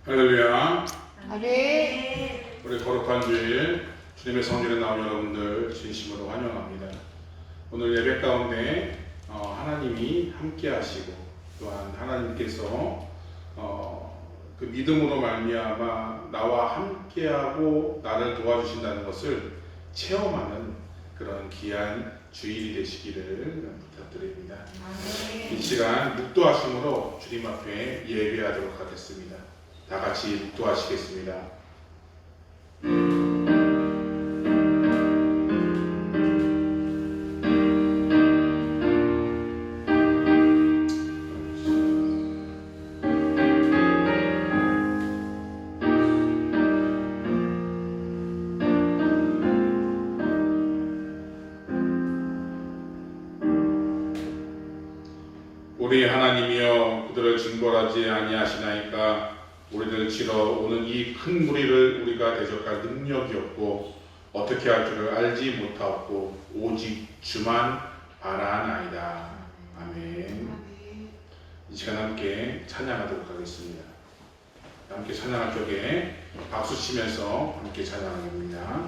할렐루야. 아멘. 우리 거룩한 주일 주님의 성전에 나온 여러분들 진심으로 환영합니다. 오늘 예배 가운데 하나님이 함께 하시고 또한 하나님께서 그 믿음으로 말미암아 나와 함께하고 나를 도와주신다는 것을 체험하는 그런 귀한 주일이 되시기를 부탁드립니다. 이 시간 묵도하심으로 주님 앞에 예배하도록 하겠습니다. 다 같이 묵도하시겠습니다. 우리 하나님이여 그들을 징벌하지 아니하시나이까. 우리를 치러 오는 이 큰 무리를 우리가 대적할 능력이 없고 어떻게 할 줄을 알지 못하고 오직 주만 바라나이다. 아멘. 이 시간 함께 찬양하도록 하겠습니다. 함께 찬양할 적에 박수 치면서 함께 찬양합니다.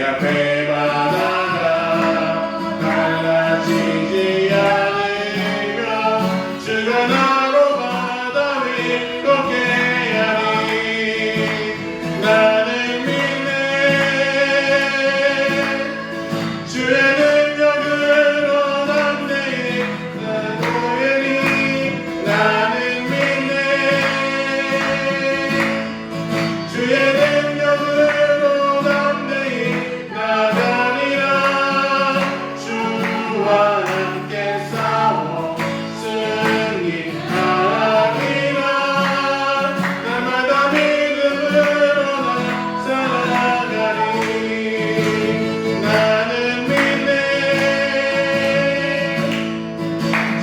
내 앞에 바다가 갈라지지 않으며 주가 나로 바다 위 걷게 하니 나는 믿네 주의 능력으로 담대히 나노에니 나는 믿네 주의 능력으로 담대히 나가리라 주와 함께 싸워 승리하리라 날마다 믿음으로 나 살아가리 나는 믿네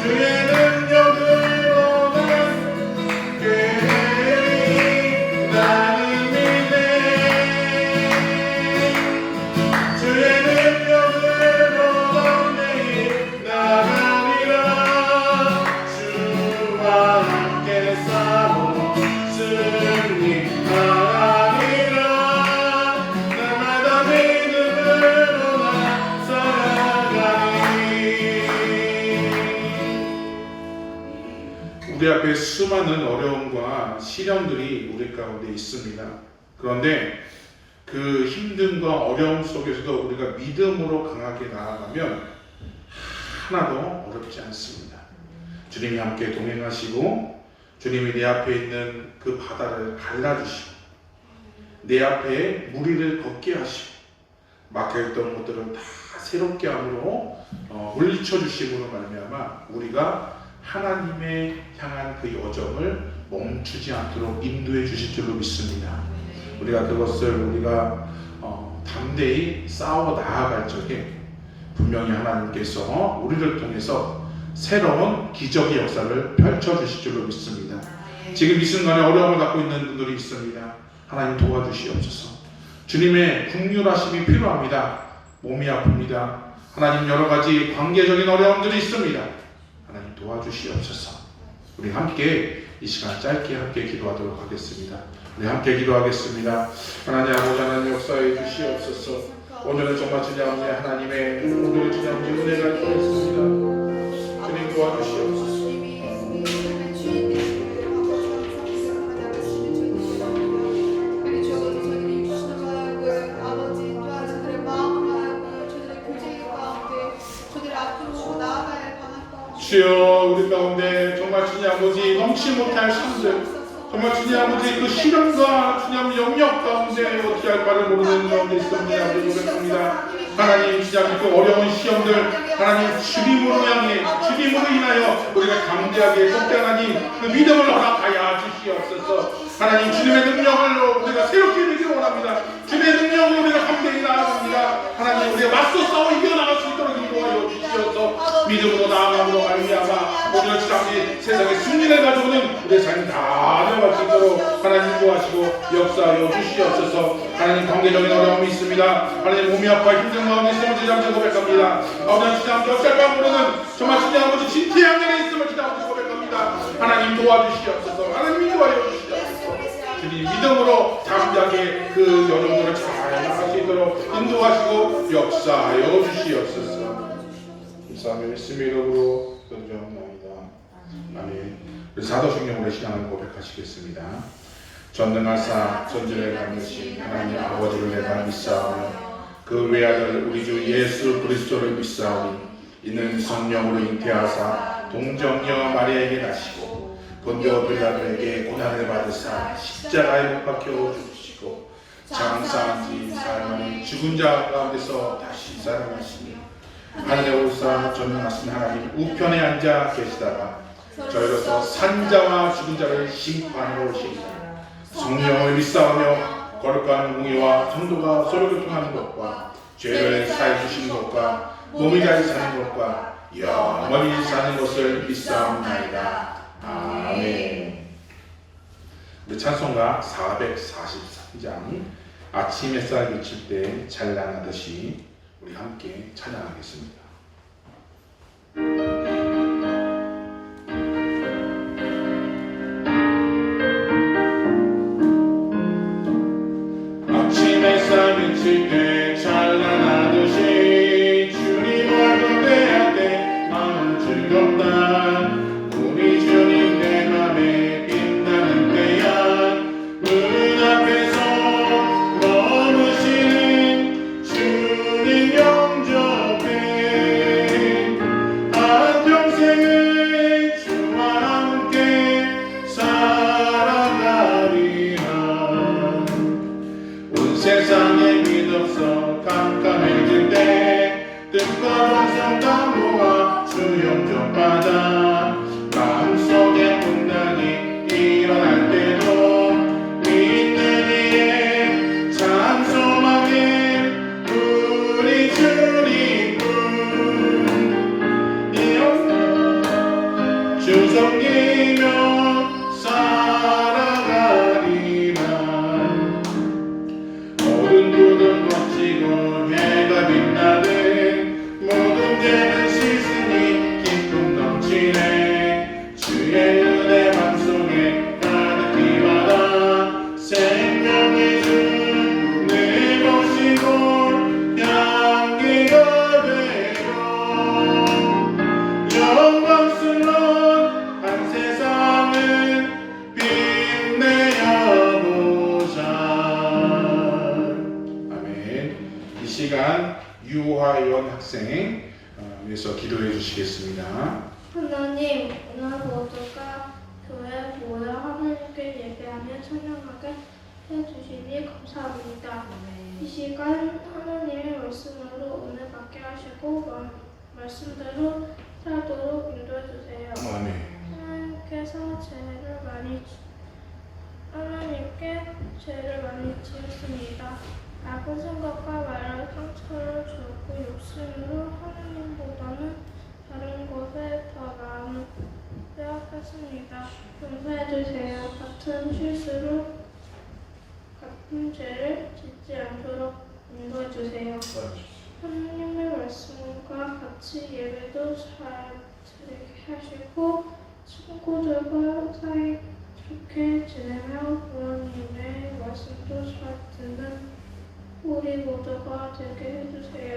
주의 능력으로 나게 나는 믿네 주의 능력으로 담대히 나가리라 주와 함께 싸워 승리하리라 날마다 믿음으로 나 살아가리 우리 앞에 수많은 어려움과 시련들이 우리 가운데 있습니다. 그런데 그 힘듦과 어려움 속에서도 우리가 믿음으로 강하게 나아가면 하나도 어렵지 않습니다. 주님이 함께 동행하시고 주님이 내 앞에 있는 그 바다를 갈라주시고 내 앞에 무리를 걷게 하시고 막혀있던 것들을 다 새롭게 함으로 물리쳐 주심으로 말미암아 우리가 하나님의 향한 그 여정을 멈추지 않도록 인도해 주실 줄로 믿습니다. 우리가 그것을 우리가 담대히 싸워 나아갈 적에 분명히 하나님께서 우리를 통해서 새로운 기적의 역사를 펼쳐 주실 줄로 믿습니다. 지금 이 순간에 어려움을 갖고 있는 분들이 있습니다. 하나님 도와주시옵소서. 주님의 긍휼하심이 필요합니다. 몸이 아픕니다. 하나님 여러 가지 관계적인 어려움들이 있습니다. 하나님 도와주시옵소서. 우리 함께 이 시간 짧게 함께 기도하도록 하겠습니다. 우리 함께 기도하겠습니다. 하나님 아버지 하나님 역사해 주시옵소서. 오늘은 정말 주님 아버지 하나님의 오늘의 주님 아버지 은혜가 또 있습니다. 주님 도와주시옵소서. 주여 우리 가운데 정말 주님 아버지 넘치 못할 삶들 정말 주님 아버지 그 시련과 주님 아버지 영역 가운데 어떻게 할 바를 모르는 가운데 있습니다. 아버지 고백합니다. 하나님 주님 아버지 그 어려운 시험들 하나님 주님으로 향해 주님으로 인하여 우리가 강대하게 속히 하나님 그 믿음을 허락하여 주시옵소서. 하나님 주님의 능력을 우리가 새롭게 되기를 원합니다. 주님의 능력으로 우리가 강대히 나아갑니다. 하나님 우리가 맞서 싸워 이겨나갈 수 있도록 인도하여 주시옵소서. 믿음으로 나아감으로 말미암아 오늘 주장이 세상의 승리를 가져오는 우리의 삶이 다 되어갈 수 있도록 하나님 인도하시고 역사하여 주시옵소서. 하나님 관계적인 어려움이 있습니다. 하나님 몸이 아파 힘든 마음이 있음을 주장제 고백합니다. 아버지 주장 몇살 바 모르는 정말 주님 아버지 진퇴 양면에 있음을 주장제 고백합니다. 하나님 도와주시옵소서. 하나님 인도하여 주시옵소서. 주님 믿음으로 담대하게 그 여정들을 잘 나갈 수 있도록 인도하시고 역사하여 주시옵소서. 감사하며 예수님의 이름으로 기도드리옵나이다. 아멘. 사도신경으로 신앙을 고백하시겠습니다. 전능하사 전지를 감으신 하나님 아버지를 내가 믿사오며 그 외아들 우리 주 예수 그리스도를 믿사오니 이는 성령으로 잉태하사 동정녀 마리아에게 나시고 본디오 빌라도에게 고난을 받으사 십자가에 못 박혀 죽으시고 장사한 지 사흘 만에 죽은 자 가운데서 다시 살아나시니 하늘에 오르사 전능하신 하나님 우편에 앉아 계시다가 저희로서 산자와 죽은 자를 심판하러 오시니 성령을 믿사오며 거룩한 공의와 성도가 서로 교통하는 것과 죄를 사해 주시는 것과 몸이 잘 사는 것과 영원히 사는 것을 믿사옵나이다. 아멘. 우리 찬송가 443장 아침 햇살 비칠 때 찬란하듯이 우리 함께 찬양하겠습니다. 아침 햇살 비칠 때 찬란하듯이 다 모아 주 영접 받아 마음속에 분당이 일어날 때도 믿는 이의 참 소망에 우리 주님은 주 섬기며 살아가리라. 모든 구름 멋지고 해가 빛나네 모든 죄는 씻으니 기쁨 넘치네 주의 은혜 맘속에 가득히 받아 생명의 주내 모시고 향기가 되어 영광스러운 한 세상을 빛내어 보자. 아멘. 이 시간 유화연 학생 위해서 기도해 주시겠습니다. 하나님, 오늘 모두가 교회에 모여 하나님께 예배하며 찬양하게 해주시니 감사합니다. 이 시간 하나님의 말씀으로 은혜 받게 하시고 말씀대로 살도록 인도해 주세요. 아멘. 하나님께 죄를 많이 지었습니다. 나쁜 생각과 말로 상처를 주고 욕심으로 하나님보다는 다른 곳에 더 마음을 빼앗겼습니다. 용서해 주세요. 같은 죄를 짓지 않도록 인도해 주세요. 하나님의 말씀과 같이 예배도 잘 드리게 하시고 친구들과 사이좋게 지내며 부모님의 말씀도 잘 듣는 우리 모두가 되게 해주세요.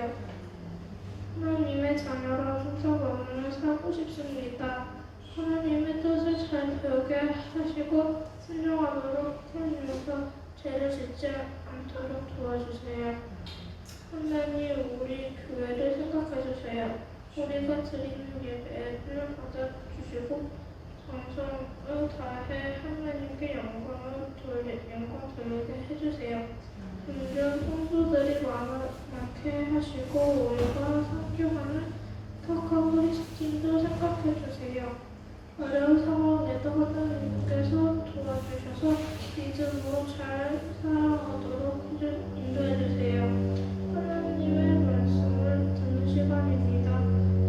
하나님의 자녀로 순서없는 살고 싶습니다. 하나님의 뜻을 잘 배우게 하시고 순종하도록 하나님께서 죄를 짓지 않도록 도와주세요. 하나님, 우리 교회를 생각해 주세요. 우리가 드리는 예배를 받아주시고 정성을 다해 하나님께 영광 돌리게 해주세요. 점점 성도들이 많게 하시고 우리가 상주하는 탁한 그리스도인도 생각해 주세요. 어려운 상황에도 하나님께서 도와주셔서 믿음으로 잘 살아가도록 인도해 주세요. 하나님의 말씀을 듣는 시간입니다.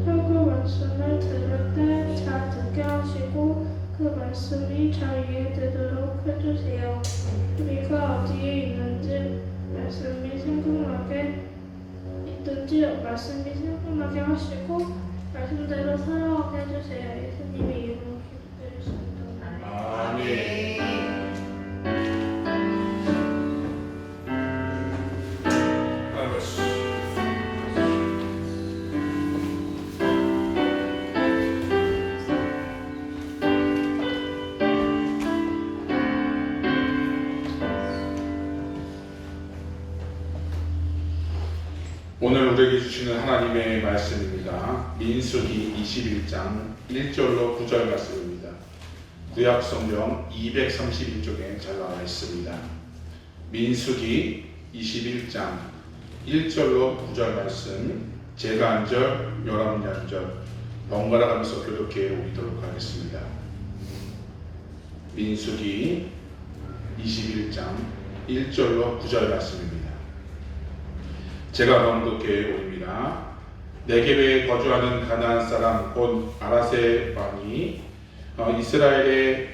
설교 말씀을 들을 때 잘 듣게 하시고 그 말씀이 잘 이해되도록 해주세요. 우리가 어디에 있는지 말씀이 생각나게 하시고 말씀대로 살아가게 해주세요. 예수님의 이름으로 기도드렸습니다. 아멘. 오늘 우리에게 주시는 하나님의 말씀입니다. 민수기 21장 1절로 9절 말씀입니다. 구약 성경 231쪽에 잘 나와 있습니다. 민수기 21장 1절로 9절 말씀 제가 1절, 요람 1절 번갈아 가면서 교독해 오도록 하겠습니다. 민수기 21장 1절로 9절 말씀입니다. 제가 낭독해 오립니다. 네겝에 거주하는 가나안 사람 곧 아라세 왕이 이스라엘의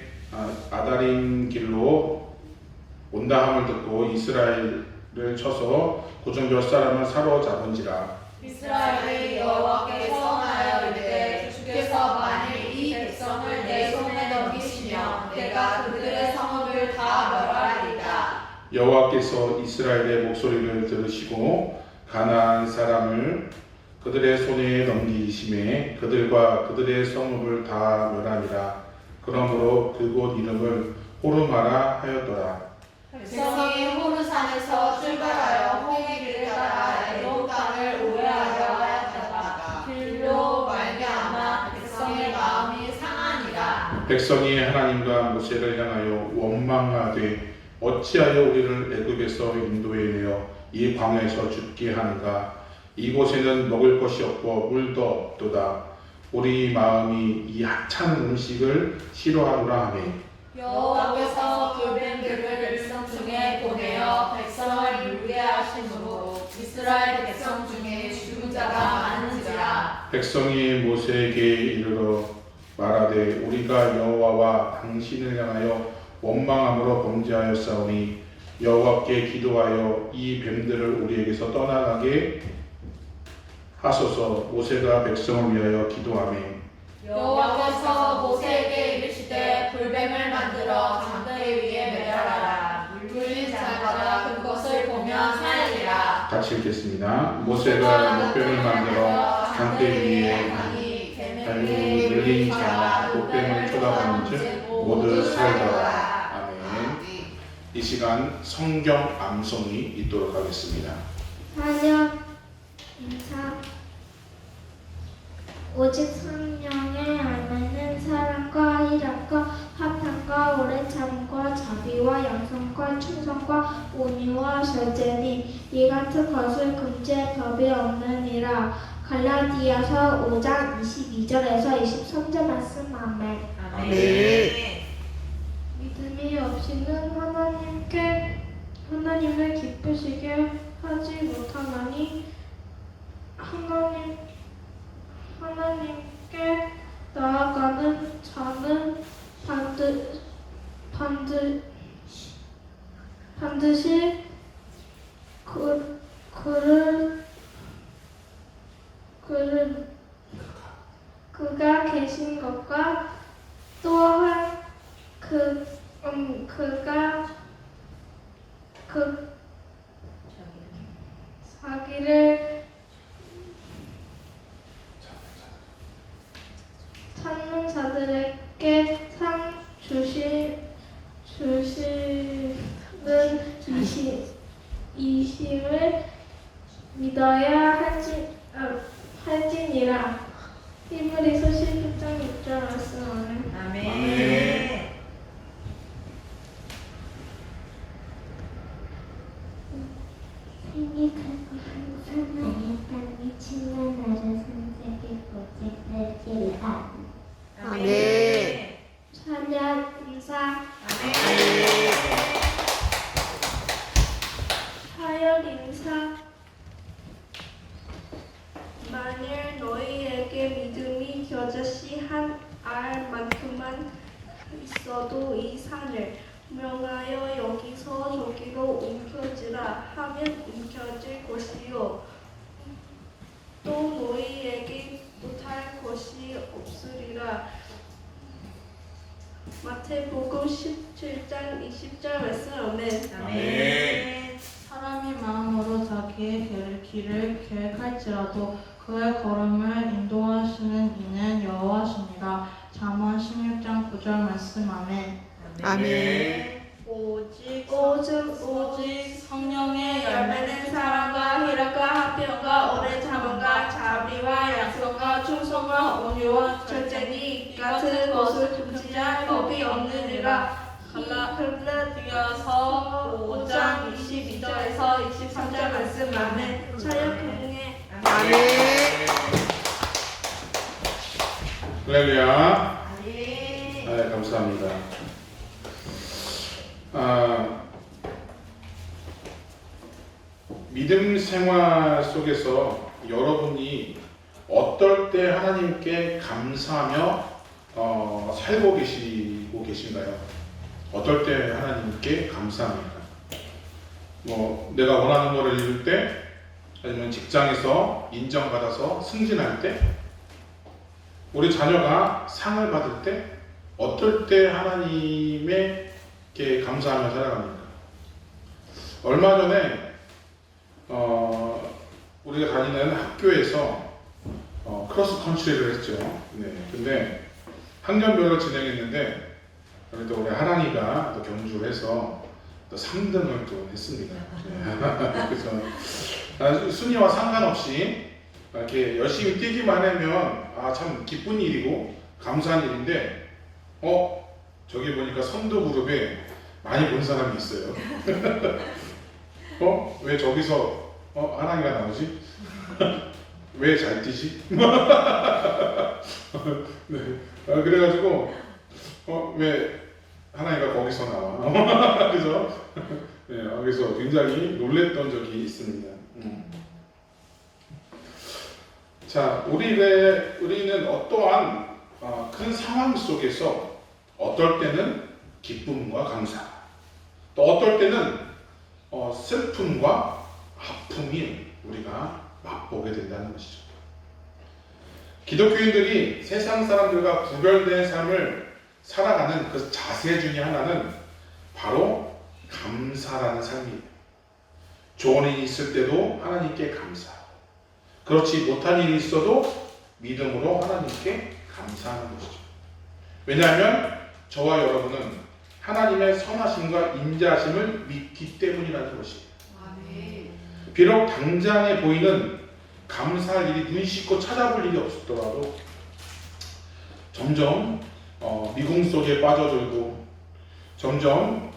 아다림 길로 온다 함을 듣고 이스라엘을 쳐서 고종 몇 사람을 사로잡은지라. 이스라엘의 여호와께 선하여 이르되 주께서 만일 이 백성을 내 손에 넘기시면 내가 그들의 성읍을 다 멸하리이다. 여호와께서 이스라엘의 목소리를 들으시고 가나안 사람을 그들의 손에 넘기심에 그들과 그들의 성읍을 다 멸하니라. 그러므로 그곳 이름을 호르마라 하였더라. 백성이 호르산에서 출발하여 홍해길을 따라 에돔 땅을 우회하려 하였다가 길로 말미암아 백성의 마음이 상하니라. 백성이 하나님과 모세를 향하여 원망하되 어찌하여 우리를 애굽에서 인도해 내어 이 광야에서 죽게 하는가. 이곳에는 먹을 것이 없고 물도 없도다. 우리 마음이 이 하찮은 음식을 싫어하노라 하매. 여호와께서 돌뱀들을 백성 중에 보내어 백성을 물게 하심으로 이스라엘 백성 중에 죽은 자가 많은지라. 백성이 모세에게 이르러 말하되 우리가 여호와와 당신을 향하여 원망함으로 범죄하였사오니 여호와께 기도하여 이 뱀들을 우리에게서 떠나가게 하소서. 모세가 백성을 위하여 기도하매 여호와께서 모세에게 이르시되 돌뱀을 만들어 장대 위에 매달아라. 물린 자마다 그것을 보면 살리라. 같이 읽겠습니다. 모세가 목뱀을 만들어 장대 위에 달린 물린 자가 목뱀을 쳐다보는즉 모두 살더라. 아멘. 이 시간 성경 암송이 있도록 하겠습니다. 사역 인사 오직 성령의 열매는 사랑과 희락과 화평과 오래 참과 자비와 양선과 충성과 온유와 절제니 이 같은 것을 금지할 법이 없느니라. 갈라디아서 5장 22절에서 23절 말씀. 아멘. 아멘. 믿음이 없이는 하나님을 기쁘시게 하지 못하나니 하나님께 나아가는 자는 반드시 그가 계신 것과 또한 그가 자기를 찾는 자들에게 상 주시는 이심을 믿어야 할지니라. 히브리서 11장 6절 말씀. 아멘. 생각하고 항상 나의 땅이 침난하를 산색이 고집될지라. 아멘. 찬양 인사 사역 인사. 만일 너희에게 믿음이 겨자씨 한 알만큼만 있어도 이 산을 명하여 여기서 저기로 옮겨지라 하면 옮겨질 것이요 또 너희에게 못할 것이 없으리라. 마태복음 17장 20절 말씀. 아멘. 아멘. 사람이 마음으로 자기의 길을 계획할지라도 그의 걸음을 인도하시는 이는 여호와시니라. 잠언 16장 9절 말씀. 아멘. 아멘. 오직 성령의 열매는 사랑과 희락과 화평과 오래 참음과 자비와 양선과 충성과 온유와 절제니 이 같은 것을 금지할 법이 없느니라. 갈라디아서 5장 22절에서 23절 말씀. 아멘. 사역 경례. 할렐루야. 아멘. 네, 감사합니다. 믿음 생활 속에서 여러분이 어떨 때 하나님께 감사하며 살고 계신가요? 어떨 때 하나님께 감사합니까? 내가 원하는 것을 이룰 때, 아니면 직장에서 인정받아서 승진할 때, 우리 자녀가 상을 받을 때, 어떨 때 하나님께 감사하며 살아갑니까? 얼마 전에 우리가 다니는 학교에서 크로스 컨트리를 했죠. 네, 근데 학년별로 진행했는데 그래도 우리 하랑이가 또 경주를 해서 또 3등을 또 했습니다. 네. 그래서 순위와 상관없이 이렇게 열심히 뛰기만 하면 참 기쁜 일이고 감사한 일인데 저기 보니까 선도 그룹에 많이 본 사람이 있어요. 왜 저기서 하나이가 나오지? 왜 잘 뛰지? 네. 그래가지고 왜 하나이가 거기서 나와? 그래서 네, 그래서 굉장히 놀랬던 적이 있습니다. 자, 우리는 어떠한 큰 상황 속에서 어떨 때는 기쁨과 감사, 또 어떨 때는 슬픔과 아픔이 우리가 맛보게 된다는 것이죠. 기독교인들이 세상 사람들과 구별된 삶을 살아가는 그 자세 중에 하나는 바로 감사라는 삶이에요. 좋은 일이 있을 때도 하나님께 감사하고, 그렇지 못한 일이 있어도 믿음으로 하나님께 감사하는 것이죠. 왜냐하면 저와 여러분은 하나님의 선하심과 인자하심을 믿기 때문이라는 것이에요. 비록 당장에 보이는 감사할 일이 눈 씻고 찾아볼 일이 없었더라도 점점 미궁 속에 빠져들고 점점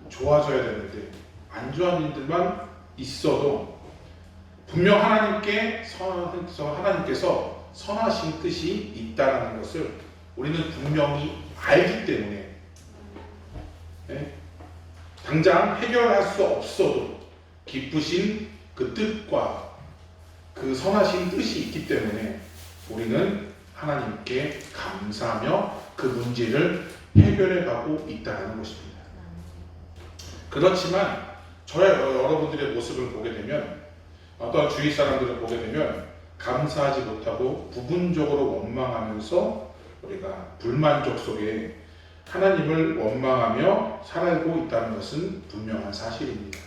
좋아져야 되는데 안 좋아하는 일들만 있어도 분명 하나님께서 선하신 뜻이 있다는 것을 우리는 분명히 알기 때문에 당장 해결할 수 없어도 기쁘신 그 뜻과 그 선하신 뜻이 있기 때문에 우리는 하나님께 감사하며 그 문제를 해결해 가고 있다는 것입니다. 그렇지만 저의 여러분들의 모습을 보게 되면, 어떤 주위 사람들을 보게 되면 감사하지 못하고 부분적으로 원망하면서 우리가 불만족 속에 하나님을 원망하며 살고 있다는 것은 분명한 사실입니다.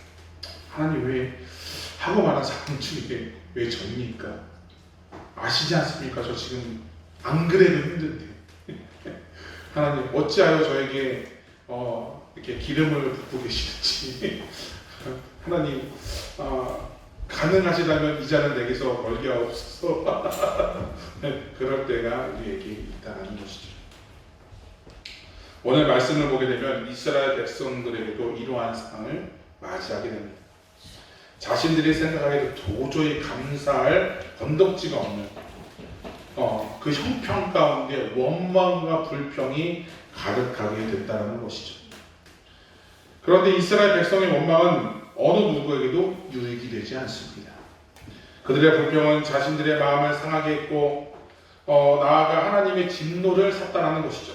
하나님 왜 하고 많은 사람 중에 왜 접니까? 아시지 않습니까? 저 지금 안 그래도 힘든데 하나님 어찌하여 저에게 이렇게 기름을 붓고 계시는지 하나님 가능하시다면 이 잔을 내게서 멀게 하옵소서. 그럴 때가 우리에게 있다는 것이죠. 오늘 말씀을 보게 되면 이스라엘 백성들에게도 이러한 상황을 맞이하게 됩니다. 자신들이 생각하기에도 도저히 감사할 건덕지가 없는 그 형편 가운데 원망과 불평이 가득하게 됐다는 것이죠. 그런데 이스라엘 백성의 원망은 어느 누구에게도 유익이 되지 않습니다. 그들의 불평은 자신들의 마음을 상하게 했고 나아가 하나님의 진노를 샀다는 것이죠.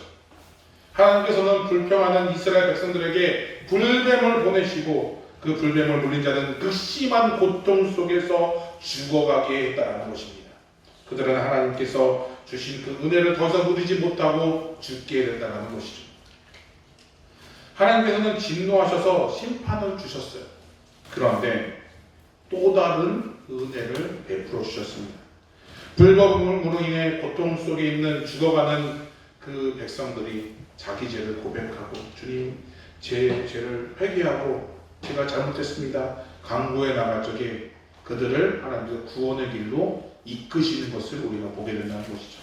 하나님께서는 불평하는 이스라엘 백성들에게 불뱀을 보내시고 그 불뱀을 물린 자는 극심한 고통 속에서 죽어가게 했다는 것입니다. 그들은 하나님께서 주신 그 은혜를 더 이상 누리지 못하고 죽게 된다는 것이죠. 하나님께서는 진노하셔서 심판을 주셨어요. 그런데 또 다른 은혜를 베풀어 주셨습니다. 불법으로 인해 고통 속에 있는 죽어가는 그 백성들이 자기 죄를 고백하고 주님 제 죄를 회개하고 제가 잘못했습니다 간구해 나갈 적에 그들을 하나님께서 구원의 길로 이끄시는 것을 우리가 보게 된다는 것이죠.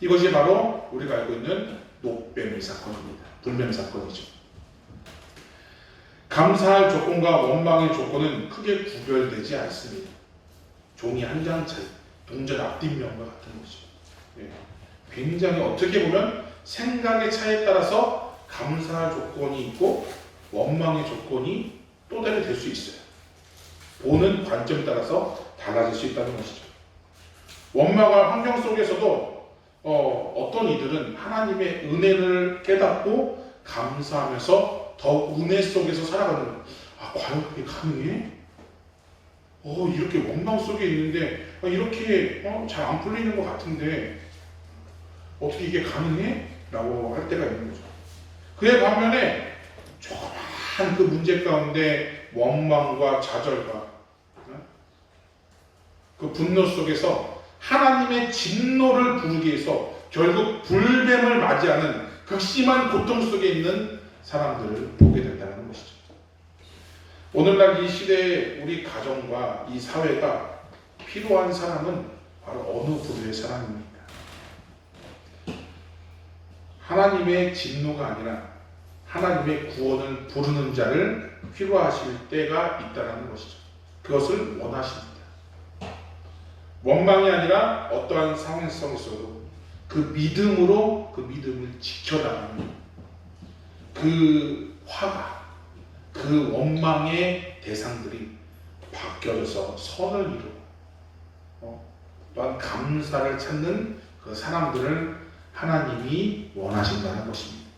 이것이 바로 우리가 알고 있는 녹뱀 사건입니다. 불뱀 사건이죠. 감사할 조건과 원망의 조건은 크게 구별되지 않습니다. 종이 한 장 차이, 동전 앞뒷면과 같은 것이죠. 굉장히 어떻게 보면 생각의 차이에 따라서 감사할 조건이 있고 원망의 조건이 또 다르게 될 수 있어요. 보는 관점에 따라서 달라질 수 있다는 것이죠. 원망과 환경 속에서도 어떤 이들은 하나님의 은혜를 깨닫고 감사하면서 더 은혜 속에서 살아가는 거예요. 과연 그게 가능해? 이렇게 원망 속에 있는데 이렇게 잘 안 풀리는 것 같은데 어떻게 이게 가능해? 라고 할 때가 있는 거죠. 그에 반면에 조그만 그 문제 가운데 원망과 좌절과 그 분노 속에서 하나님의 진노를 부르기 위해서 결국 불뱀을 맞이하는 극심한 고통 속에 있는 사람들을 보게 된다는 것이죠. 오늘날 이 시대에 우리 가정과 이 사회가 필요한 사람은 바로 어느 부류의 사람입니까? 하나님의 진노가 아니라 하나님의 구원을 부르는 자를 필요하실 때가 있다는 것이죠. 그것을 원하십니다. 원망이 아니라 어떠한 상황 속에서도 그 믿음으로 그 믿음을 지켜나가는 그 화가 그 원망의 대상들이 바뀌어져서 선을 이루고 또한 감사를 찾는 그 사람들을 하나님이 원하신다는 것입니다.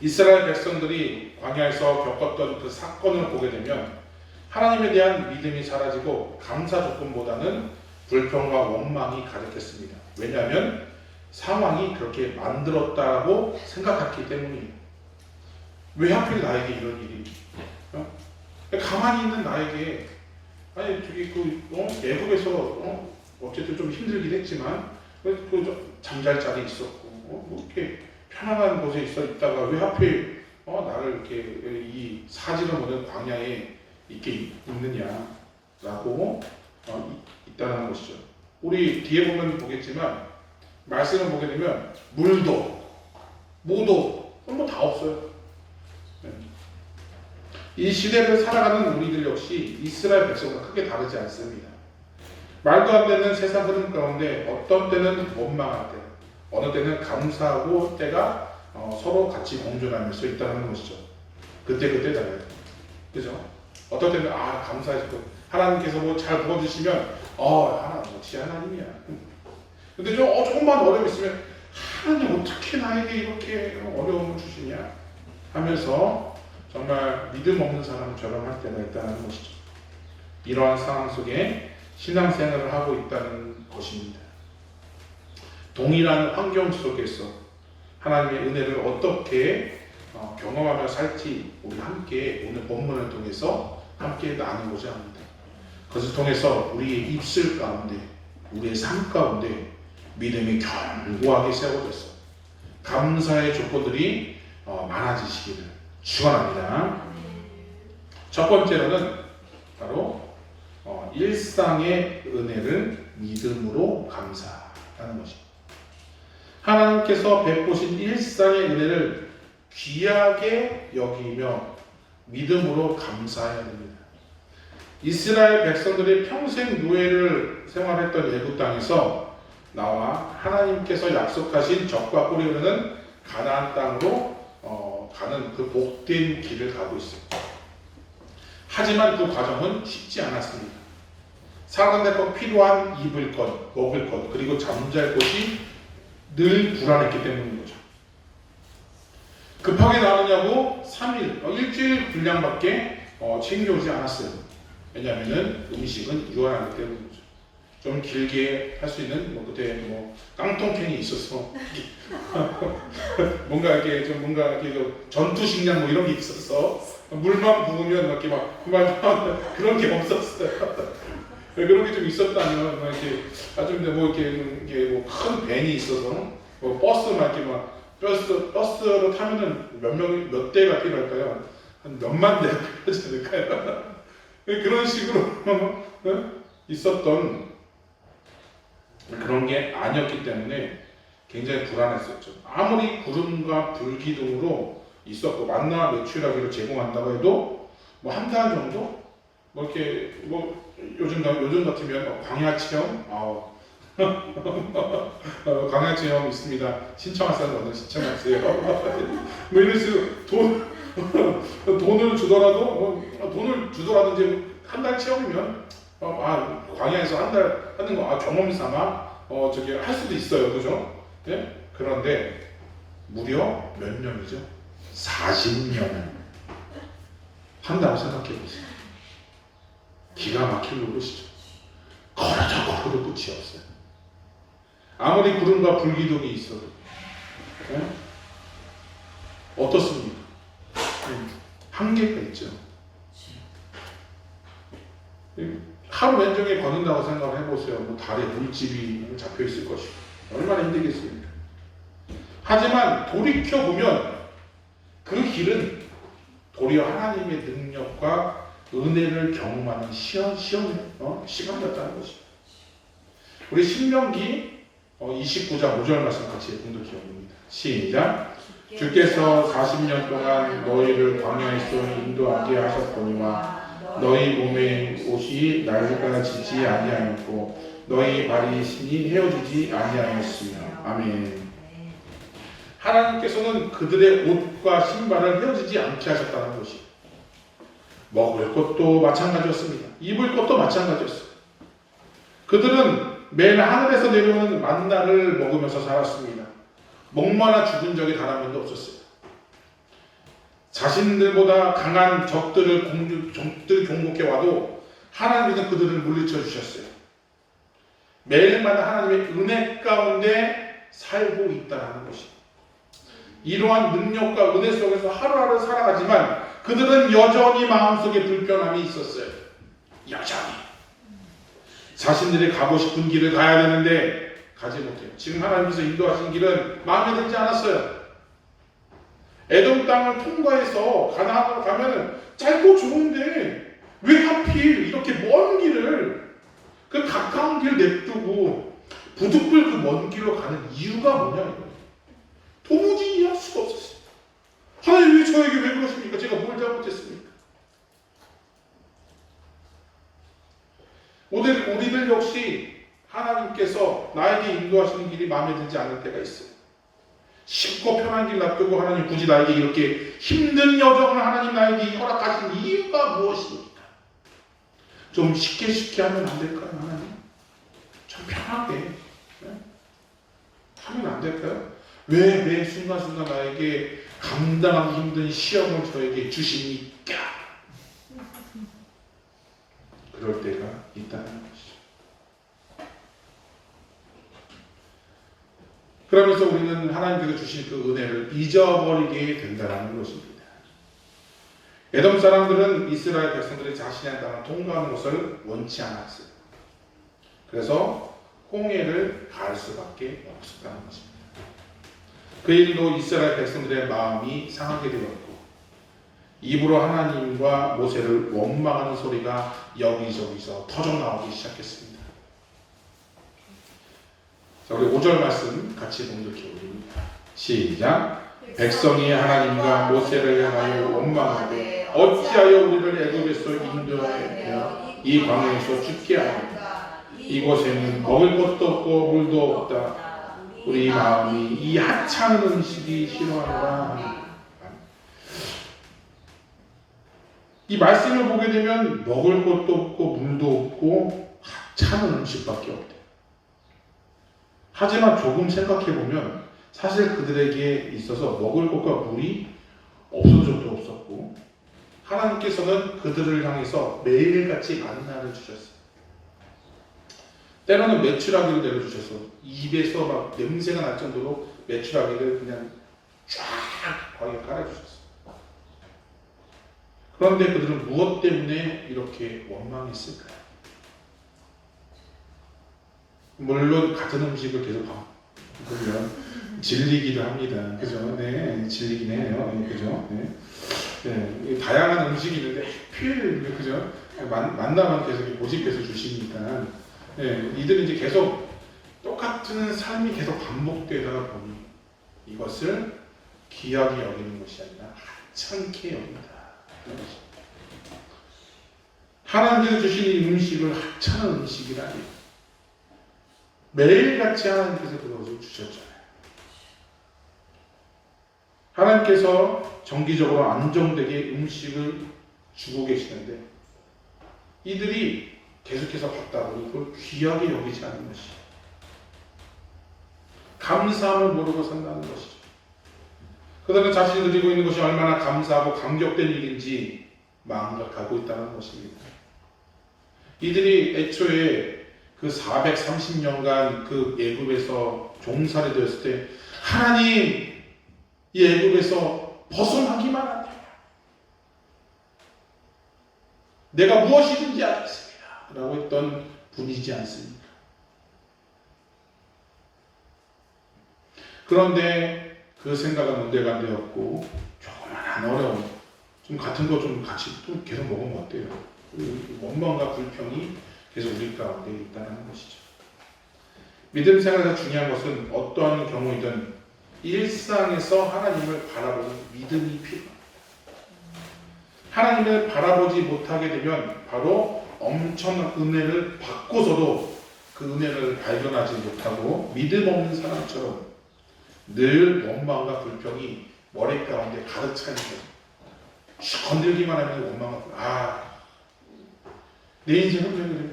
이스라엘 백성들이 광야에서 겪었던 그 사건을 보게 되면 하나님에 대한 믿음이 사라지고 감사 조건보다는 불평과 원망이 가득했습니다. 왜냐하면 상황이 그렇게 만들었다고 생각했기 때문이에요. 왜 하필 나에게 이런 일이? 가만히 있는 나에게 아니 저기 애국에서 어쨌든 좀 힘들긴 했지만 잠잘 자리 있었고 뭐 이렇게 편안한 곳에 있다가 왜 하필 나를 이렇게 이 사지를 못한 광야에 이렇게 있느냐라고 있다는 것이죠. 우리 뒤에 보면 보겠지만 말씀을 보게 되면 물도 뭐도 뭐 다 없어요. 이 시대를 살아가는 우리들 역시 이스라엘 백성과 크게 다르지 않습니다. 말도 안 되는 세상 흐름 가운데 어떤 때는 원망할 때, 어느 때는 감사하고 때가 서로 같이 공존하면서 있다는 것이죠. 그때 달라요. 그죠? 어떤 때는 감사해서 하나님께서 뭐 잘 부어주시면 하나님 역시 하나님이야. 근데 조금만 어려움 있으면 하나님 어떻게 나에게 이렇게 어려움을 주시냐 하면서 정말 믿음 없는 사람처럼 할 때가 있다는 것이죠. 이러한 상황 속에 신앙생활을 하고 있다는 것입니다. 동일한 환경 속에서 하나님의 은혜를 어떻게 경험하며 살지 우리 함께 오늘 본문을 통해서 함께 나누고자 합니다. 그것을 통해서 우리의 입술 가운데 우리의 삶 가운데 믿음이 견고하게 세워져서 감사의 조건들이 많아지시기를 축원합니다. 첫 번째로는 바로 일상의 은혜를 믿음으로 감사하는 것입니다. 하나님께서 베푸신 일상의 은혜를 귀하게 여기며 믿음으로 감사해야 됩니다. 이스라엘 백성들이 평생 노예를 생활했던 애굽 땅에서 나와 하나님께서 약속하신 젖과 꿀이 흐르는 가나안 땅으로 가는 그 복된 길을 가고 있습니다. 하지만 그 과정은 쉽지 않았습니다. 살아가는데 꼭 필요한 입을 것, 먹을 것, 그리고 잠잘 곳이 늘 불안했기 때문인 거죠. 급하게 나오느냐고 3일, 일주일 분량밖에 챙겨오지 않았어요. 왜냐하면 음식은 유한하기 때문이죠. 좀 길게 할 수 있는 그때 깡통캔이 있어서 뭔가 이렇게 전투 식량 이런 게 있었어. 물만 부으면 이렇게 그런 게 없었어요. 그런 게 좀 있었다면 이렇게 아주 이렇게 큰 밴이 있어서 버스만 이렇게 버스로 타면은 몇 대가 필요할까요? 한 몇만 대가 필요하지 않을까요? 그런 식으로 있었던 그런 게 아니었기 때문에 굉장히 불안했었죠. 아무리 구름과 불기둥으로 있었고 만나와 메추라기를 제공한다고 해도 한 달 정도 이렇게 요즘 같으면 광야 체험 광야 체험 있습니다. 신청하시는 분들 신청하세요. 이런 식으로 돈을 주더라도 이제 한 달 체험이면 광야에서 한 달 하는 거 경험 삼아 할 수도 있어요, 그죠? 예? 그런데 무려 몇 년이죠? 40년을 한다고 생각해 보세요. 기가 막힐 노릇이죠. 걸어도 끝이 없어요. 아무리 구름과 불기둥이 있어도 어떻습니까? 한계가 있죠. 하루 왼쪽에 걷는다고 생각을 해보세요. 달에 물집이 잡혀 있을 것이고 얼마나 힘들겠습니까? 하지만 돌이켜보면 그 길은 도리어 하나님의 능력과 은혜를 경험하는 시간이었다는 것입니다. 우리 신명기 29장 5절 말씀 같이 공독해 봅니다. 시작. 주께서 40년 동안 너희를 광야에서 인도하게 하셨거니와 너희 몸의 옷이 낡아지지 아니하였고 너희 발이 신이 헤어지지 아니하였으며. 아멘. 하나님께서는 그들의 옷과 신발을 헤어지지 않게 하셨다는 것이, 먹을 것도 마찬가지였습니다. 입을 것도 마찬가지였어요. 그들은 매일 하늘에서 내려오는 만나를 먹으면서 살았습니다. 목마나 죽은 적이 단 한 번도 없었어요. 자신들보다 강한 적들을 공격해 와도 하나님께서 그들을 물리쳐 주셨어요. 매일마다 하나님의 은혜 가운데 살고 있다는 것입니다. 이러한 능력과 은혜 속에서 하루하루 살아가지만 그들은 여전히 마음속에 불편함이 있었어요. 여전히. 자신들이 가고 싶은 길을 가야 되는데 가지 못해요. 지금 하나님께서 인도하신 길은 마음에 들지 않았어요. 에돔 땅을 통과해서 가나안으로 가면은 짧고 좋은데 왜 하필 이렇게 먼 길을, 그 가까운 길 냅두고 부득불 그 먼 길로 가는 이유가 뭐냐, 도무지 이해할 수가 없었어요. 하나님 왜 저에게 왜 그러십니까? 제가 뭘 잘못했습니까? 우리들 역시 하나님께서 나에게 인도하시는 길이 마음에 들지 않을 때가 있어요. 쉽고 편한 길 놔두고 하나님 굳이 나에게 이렇게 힘든 여정을 하나님 나에게 허락하신 이유가 무엇입니까? 좀 쉽게 하면 안 될까요, 하나님? 좀 편하게 하면 안 될까요? 왜 매 순간순간 나에게 감당하기 힘든 시험을 저에게 주십니까? 그럴 때가 있다는 것이죠. 그러면서 우리는 하나님께서 주신 그 은혜를 잊어버리게 된다는 것입니다. 에돔 사람들은 이스라엘 백성들이 자신의 땅을 통과하는 것을 원치 않았어요. 그래서 홍해를 가을 수밖에 없었다는 것입니다. 그 일로 이스라엘 백성들의 마음이 상하게 되었고 입으로 하나님과 모세를 원망하는 소리가 여기저기서 터져나오기 시작했습니다. 자, 우리 5절 말씀 같이 봉독해 보겠습니다. 시작. 백성이 하나님과 모세를 향하여 원망하되 어찌하여 우리를 애굽에서 인도하여 이 광야에서 죽게 하였다. 이곳에는 먹을 것도 없고 물도 없다. 우리 마음이 이 하찮은 음식이 싫어하노라. 이 말씀을 보게 되면 먹을 것도 없고 물도 없고 하찮은 음식밖에 없대요. 하지만 조금 생각해보면 사실 그들에게 있어서 먹을 것과 물이 없어진 적도 없었고 하나님께서는 그들을 향해서 매일같이 만나를 주셨어요. 때로는 메추라기를 내려주셔서 입에서 막 냄새가 날 정도로 메추라기를 그냥 쫙 거기에 깔아주셨어요. 그런데 그들은 무엇 때문에 이렇게 원망했을까요? 물론 같은 음식을 계속 먹으면 질리기도 합니다. 그죠? 네, 질리긴 해요. 네, 그죠? 네. 네, 다양한 음식이 있는데 하필 그죠? 만나면 계속 모집해서 주시니까 네, 이들은 이제 계속 똑같은 삶이 계속 반복되다 보니 이것을 귀하게 여기는 것이 아니라 하찮게 여긴다. 하나님께서 주신 이 음식을 하찮은 음식이라니 매일같이 하나님께서 그것을 주셨잖아요. 하나님께서 정기적으로 안정되게 음식을 주고 계시는데 이들이 계속해서 받다 보니 그걸 귀하게 여기지 않는 것이죠. 감사함을 모르고 산다는 것이죠. 그들은 자신이 누리고 있는 것이 얼마나 감사하고 감격된 일인지 망각하고 있다는 것입니다. 이들이 애초에 그 430년간 그 애굽에서 종살이 되었을 때 하나님 이 애굽에서 벗어나기만 하면 내가 무엇이든지 하겠습니다 라고 했던 분이지 않습니까? 그런데 그 생각은 문제가 되었고 조그만한 어려움 좀 같은 거 좀 같이 또 계속 먹으면 어때요? 원망과 불평이 계속 우리 가운데 있다는 것이죠. 믿음 생활에서 중요한 것은 어떠한 경우이든 일상에서 하나님을 바라보는 믿음이 필요합니다. 하나님을 바라보지 못하게 되면 바로 엄청난 은혜를 받고서도 그 은혜를 발견하지 못하고 믿음 없는 사람처럼 늘 원망과 불평이 머리 가운데 가득 차 있는 거예요. 건들기만 하면 원망하고 내 인생은 왜 그래?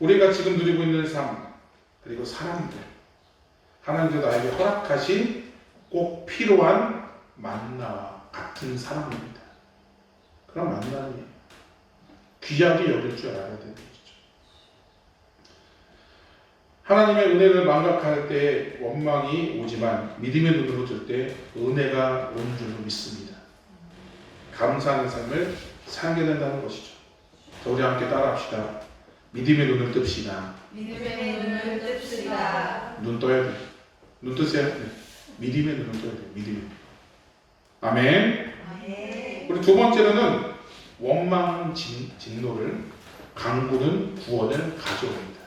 우리가 지금 누리고 있는 삶 그리고 사람들 하나님께서 나에게 허락하신 꼭 필요한 만나와 같은 사람입니다. 그런 만남이 귀하게 여길 줄 알아야 되는 것이죠. 하나님의 은혜를 망각할 때 원망이 오지만 믿음의 눈으로 들 때 은혜가 오는 줄로 믿습니다. 감사하는 삶을 살게 된다는 것이죠. 자, 우리 함께 따라합시다. 믿음의 눈을 뜹시다. 믿음의 눈을 뜹시다. 눈 떠야 돼. 눈 뜨세요. 네. 믿음의 눈을 떠야 돼. 믿음의. 아멘. 우리 두 번째로는 원망 진노를 강구는 구원을 가져옵니다.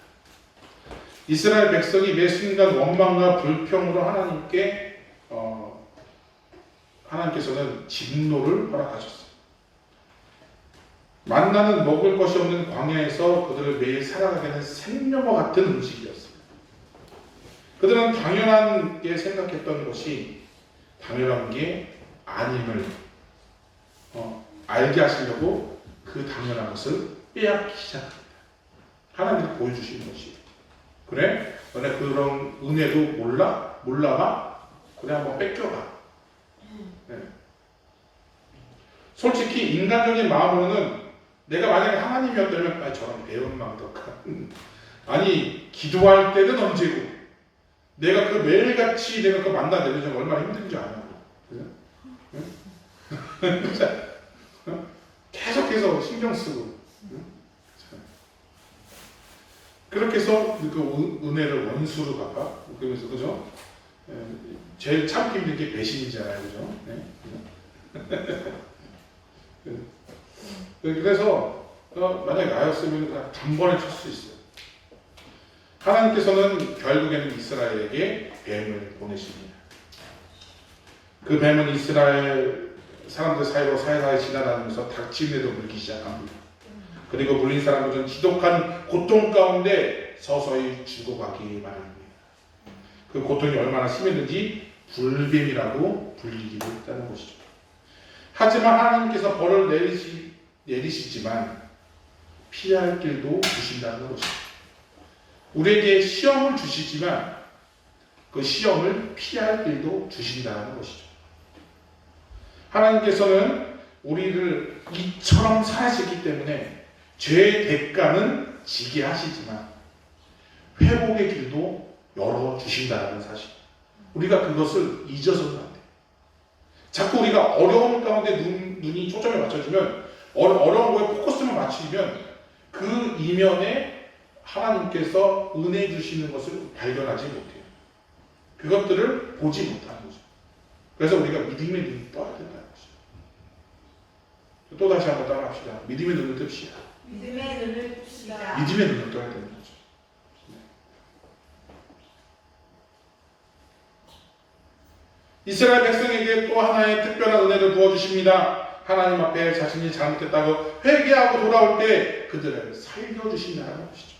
이스라엘 백성이 매 순간 원망과 불평으로 하나님께서는 진노를 허락하셨어요. 만나는 먹을 것이 없는 광야에서 그들을 매일 살아가게 하는 생명과 같은 음식이었어요. 그들은 당연하게 생각했던 것이 당연한 게 아님을 알게 하시려고 그 당연한 것을 빼앗기 시작합니다. 하나님이 보여주시는 것이 그래? 너네 그런 은혜도 몰라봐? 그래 한번 뺏겨봐. 네. 솔직히 인간적인 마음으로는 내가 만약에 하나님이었다면 저런 배은망덕한 기도할 때는 언제고 내가 그 매일같이 내가 그 만나내려면 얼마나 힘든지 아냐고. 계속해서 신경 쓰고 그렇게 해서 그 은혜를 원수로 갚아. 그러면서 그죠? 제일 참기 힘든 게 배신이잖아요, 그죠? 그래서 만약에 나였으면 그냥 단번에 칠 수 있어요. 하나님께서는 결국에는 이스라엘에게 뱀을 보내십니다. 그 뱀은 이스라엘 사람들 사이로 사이사이 지나다니면서 닥치는데도 물기 시작합니다. 그리고 물린 사람들은 지독한 고통 가운데 서서히 죽어가기 마련입니다. 그 고통이 얼마나 심했는지 불뱀이라고 불리기도 했다는 것이죠. 하지만 하나님께서 벌을 내리시지만 피할 길도 주신다는 것이죠. 우리에게 시험을 주시지만 그 시험을 피할 길도 주신다는 것이죠. 하나님께서는 우리를 이처럼 사랑하시기 때문에 죄의 대가는 지게 하시지만 회복의 길도 열어주신다는 사실. 우리가 그것을 잊어서는 안 돼요. 자꾸 우리가 어려움 가운데 눈이 초점에 맞춰지면 어려운 거에 포커스만 맞추면 그 이면에 하나님께서 은혜 주시는 것을 발견하지 못해요. 그것들을 보지 못하는 거죠. 그래서 우리가 믿음의 눈을 떠야 된다는 것이죠. 또 다시 한번 따라합시다. 믿음의 눈을 뜹시다. 믿음의 눈을 뜹시다. 믿음의 눈을 떠야 되는 거죠. 이스라엘 백성에게 또 하나의 특별한 은혜를 부어주십니다. 하나님 앞에 자신이 잘못했다고 회개하고 돌아올 때 그들을 살려주신다는 것이죠.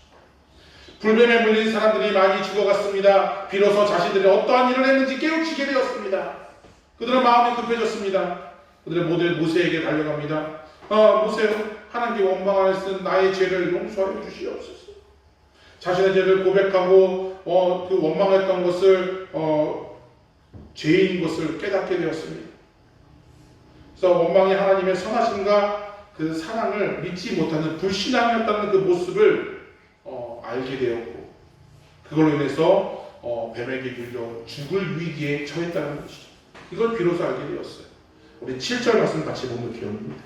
불뱀에 물린 사람들이 많이 죽어갔습니다. 비로소 자신들이 어떠한 일을 했는지 깨우치게 되었습니다. 그들은 마음이 급해졌습니다. 그들은 모두 모세에게 달려갑니다. 모세, 하나님께 원망하였은 나의 죄를 용서하여 주시옵소서. 자신의 죄를 고백하고 그 원망했던 것을 죄인 것을 깨닫게 되었습니다. 그래서 원망이 하나님의 선하심과 그 사랑을 믿지 못하는 불신앙이었다는 그 모습을 알게 되었고 그걸로 인해서 뱀에게 물려 죽을 위기에 처했다는 것이죠. 이걸 비로소 알게 되었어요. 우리 7절 말씀 같이 보면 기억입니다.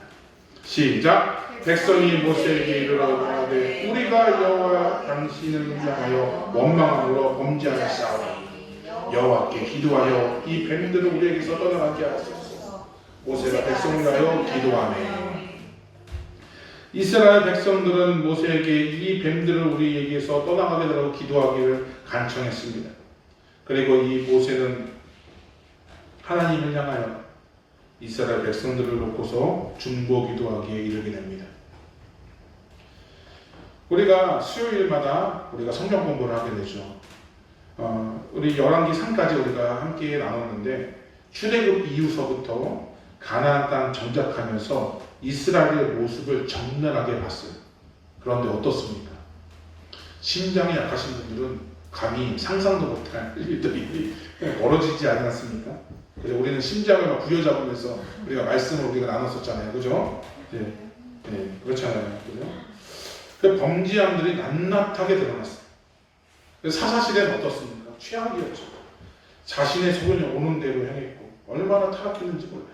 시작. 백성이 모세에게 이르러가되 우리가 여호와 당신을 향하여 원망함으로 범죄하였사오니 여호와께 기도하여 이 뱀들을 우리에게서 떠나가게 하소서. 모세가 백성을 위하여 기도하네. 이스라엘 백성들은 모세에게 이 뱀들을 우리에게서 떠나가게 하라고 기도하기를 간청했습니다. 그리고 이 모세는 하나님을 향하여 이스라엘 백성들을 놓고서 중보기도하기에 이르게 됩니다. 우리가 수요일마다 우리가 성경 공부를 하게 되죠. 우리 열왕기 3까지 우리가 함께 나눴는데 출애굽 이후서부터 가나안 땅 정착하면서 이스라엘의 모습을 적나라하게 봤어요. 그런데 어떻습니까? 심장이 약하신 분들은 감히 상상도 못할 일들이 벌어지지 않았습니까? 그래서 우리는 심장을 막 부여잡으면서 우리가 말씀을 우리가 나눴었잖아요, 그죠? 네, 그렇잖아요, 그죠? 그 범죄함들이 낱낱하게 드러났어요. 사사시대는 어떻습니까? 최악이었죠. 자신의 소견이 오는 대로 행했고 얼마나 타락했는지 몰라요.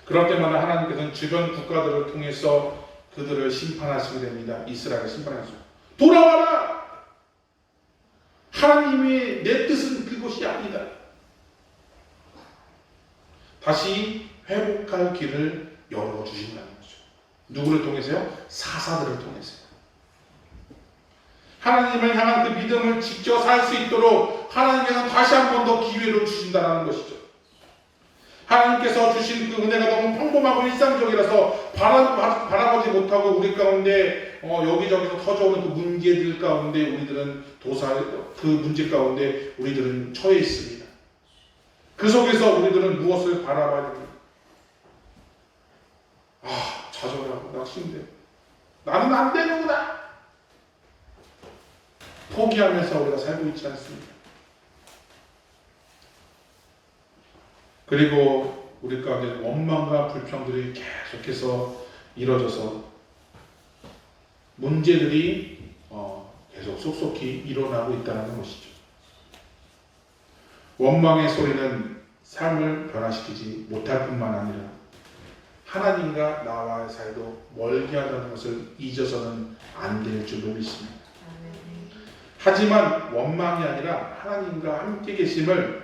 그럴 때마다 하나님께서는 주변 국가들을 통해서 그들을 심판하시게 됩니다. 이스라엘을 심판하시죠. 돌아와라! 하나님의 내 뜻은 그것이 아니다. 다시 회복할 길을 열어주신다는 거죠. 누구를 통해서요? 사사들을 통해서요. 하나님을 향한 그 믿음을 지켜 살 수 있도록 하나님께서는 다시 한 번 더 기회를 주신다는 것이죠. 하나님께서 주신 그 은혜가 너무 평범하고 일상적이라서 바라보지 못하고 우리 가운데 여기저기서 터져오는 그 문제들 가운데 우리들은 그 문제 가운데 우리들은 처해 있습니다. 그 속에서 우리들은 무엇을 바라봐야 됩니까? 좌절하고 낙심돼. 나는 안 되는구나. 포기하면서 우리가 살고 있지 않습니다. 그리고 우리 가운데 원망과 불평들이 계속해서 이뤄져서 문제들이 계속 속속히 일어나고 있다는 것이죠. 원망의 소리는 삶을 변화시키지 못할 뿐만 아니라 하나님과 나와의 사이도 멀게 하다는 것을 잊어서는 안 될 줄로 믿습니다. 하지만 원망이 아니라 하나님과 함께 계심을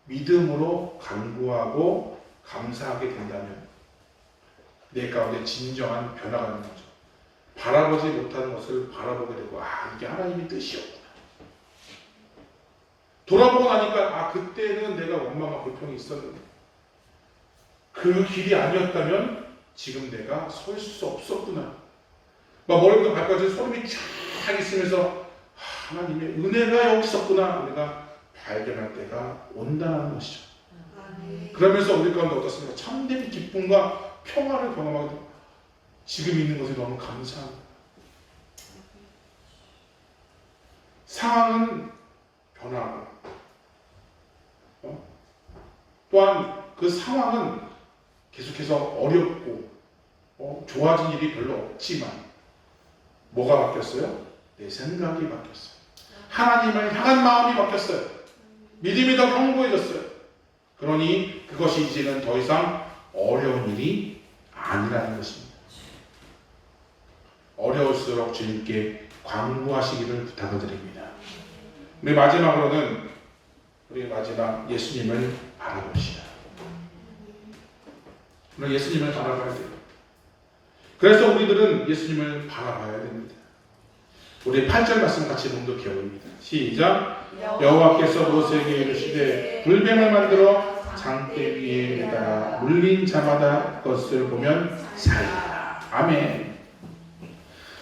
믿음으로 간구하고 감사하게 된다면 내 가운데 진정한 변화가 있는 거죠. 바라보지 못하는 것을 바라보게 되고 이게 하나님의 뜻이었구나. 돌아보고 나니까 그때는 내가 원망과 불평이 있었는데 그 길이 아니었다면 지금 내가 설 수 없었구나. 막 머리부터 발까지 소름이 쫙 있으면서 하나님의 은혜가 여기 있었구나. 우리가 발견할 때가 온다는 것이죠. 그러면서 우리 가운데 어떻습니까? 참된 기쁨과 평화를 경험하게 됩니다. 지금 있는 것에 너무 감사합니다. 상황은 변하고 또한 그 상황은 계속해서 어렵고 좋아진 일이 별로 없지만 뭐가 바뀌었어요? 내 생각이 바뀌었어요. 하나님을 향한 마음이 바뀌었어요. 믿음이 더 견고해졌어요. 그러니 그것이 이제는 더 이상 어려운 일이 아니라는 것입니다. 어려울수록 주님께 관구하시기를 부탁을 드립니다. 우리 마지막으로는 예수님을 바라봅시다. 우리 예수님을 바라봐야 돼요. 그래서 우리들은 예수님을 바라봐야 됩니다. 우리 8절 말씀 같이 봉독해봅니다. 시작. 여호와께서 모세에게 이르시되 불뱀을 만들어 장대 위에 매달아 물린 자마다 그것을 보면 살리라. 아멘.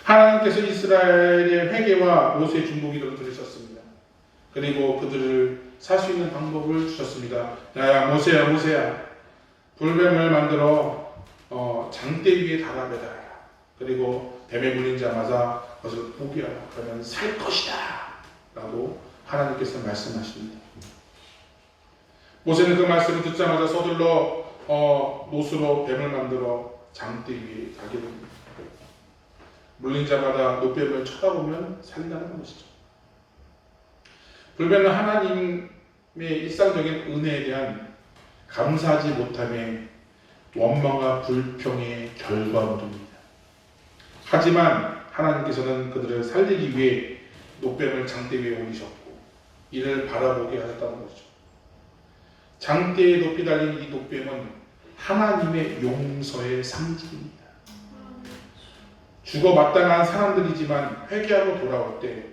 하나님께서 이스라엘의 회개와 모세의 중보기도를 들으셨습니다. 그리고 그들을 살 수 있는 방법을 주셨습니다. 야 모세야 불뱀을 만들어 장대 위에 달아 매달아라. 그리고 뱀에 물린 자마다 그것을 보게 하라. 그러면 살 것이다 라고 하나님께서 말씀하십니다. 모세는 그 말씀을 듣자마자 서둘러 노수로 뱀을 만들어 장대 위에 달게 됩니다. 물린 자마다 노뱀을 쳐다보면 살린다는 것이죠. 불뱀은 하나님의 일상적인 은혜에 대한 감사하지 못함의 원망과 불평의 결과물입니다. 하지만 하나님께서는 그들을 살리기 위해 노뱀을 장대 위에 올리셨고 이를 바라보게 하셨다는 거죠. 장대에 높이 달린 이 노뱀은 하나님의 용서의 상징입니다. 죽어 마땅한 사람들이지만 회개하고 돌아올 때